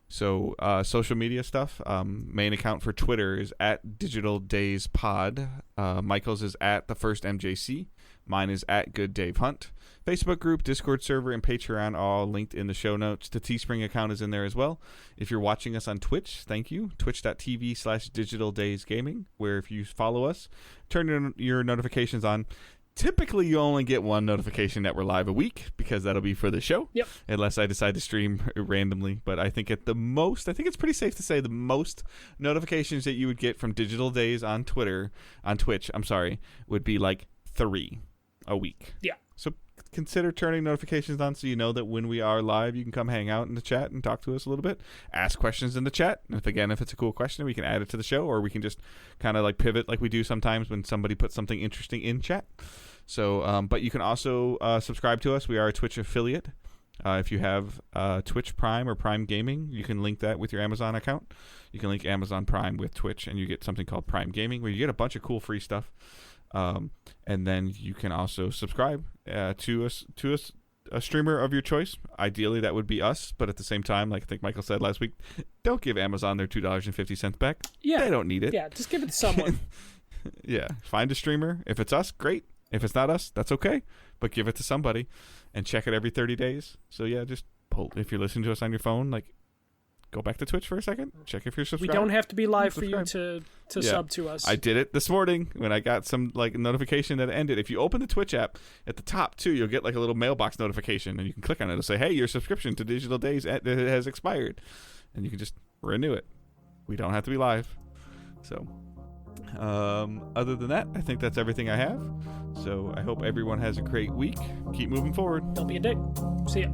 Social media stuff. Main account for Twitter is at Digital Days Pod. Michael's is at the First MJC. Mine is at Good Dave Hunt. Facebook group, Discord server, and Patreon all linked in the show notes. The Teespring account is in there as well. If you're watching us on Twitch, thank you. Twitch.tv/DigitalDaysGaming, where if you follow us, turn your notifications on. Typically, you only get one notification that we're live a week because that'll be for the show. Yep. Unless I decide to stream randomly. But I think it's pretty safe to say the most notifications that you would get from Digital Days on Twitch, would be like 3 a week. Yeah. So consider turning notifications on so you know that when we are live, you can come hang out in the chat and talk to us a little bit. Ask questions in the chat. And if it's a cool question, we can add it to the show, or we can just kind of like pivot like we do sometimes when somebody puts something interesting in chat. So, but you can also subscribe to us. We are a Twitch affiliate. If you have Twitch Prime or Prime Gaming, you can link that with your Amazon account. You can link Amazon Prime with Twitch, and you get something called Prime Gaming, where you get a bunch of cool free stuff. And then you can also subscribe to a streamer of your choice. Ideally, that would be us. But at the same time, like I think Michael said last week, don't give Amazon their $2.50 back. Yeah, they don't need it. Yeah, just give it to someone. Yeah, find a streamer. If it's us, great. If it's not us, that's okay. But give it to somebody, and check it every 30 days. So yeah, just if you're listening to us on your phone, like, go back to Twitch for a second. Check if you're subscribed. We don't have to be live for you to sub to us. I did it this morning when I got some like notification that it ended. If you open the Twitch app at the top too, you'll get like a little mailbox notification, and you can click on it. It'll say, "Hey, your subscription to Digital Days has expired," and you can just renew it. We don't have to be live. So, other than that, I think that's everything I have. So I hope everyone has a great week. Keep moving forward. Don't be a dick. See ya.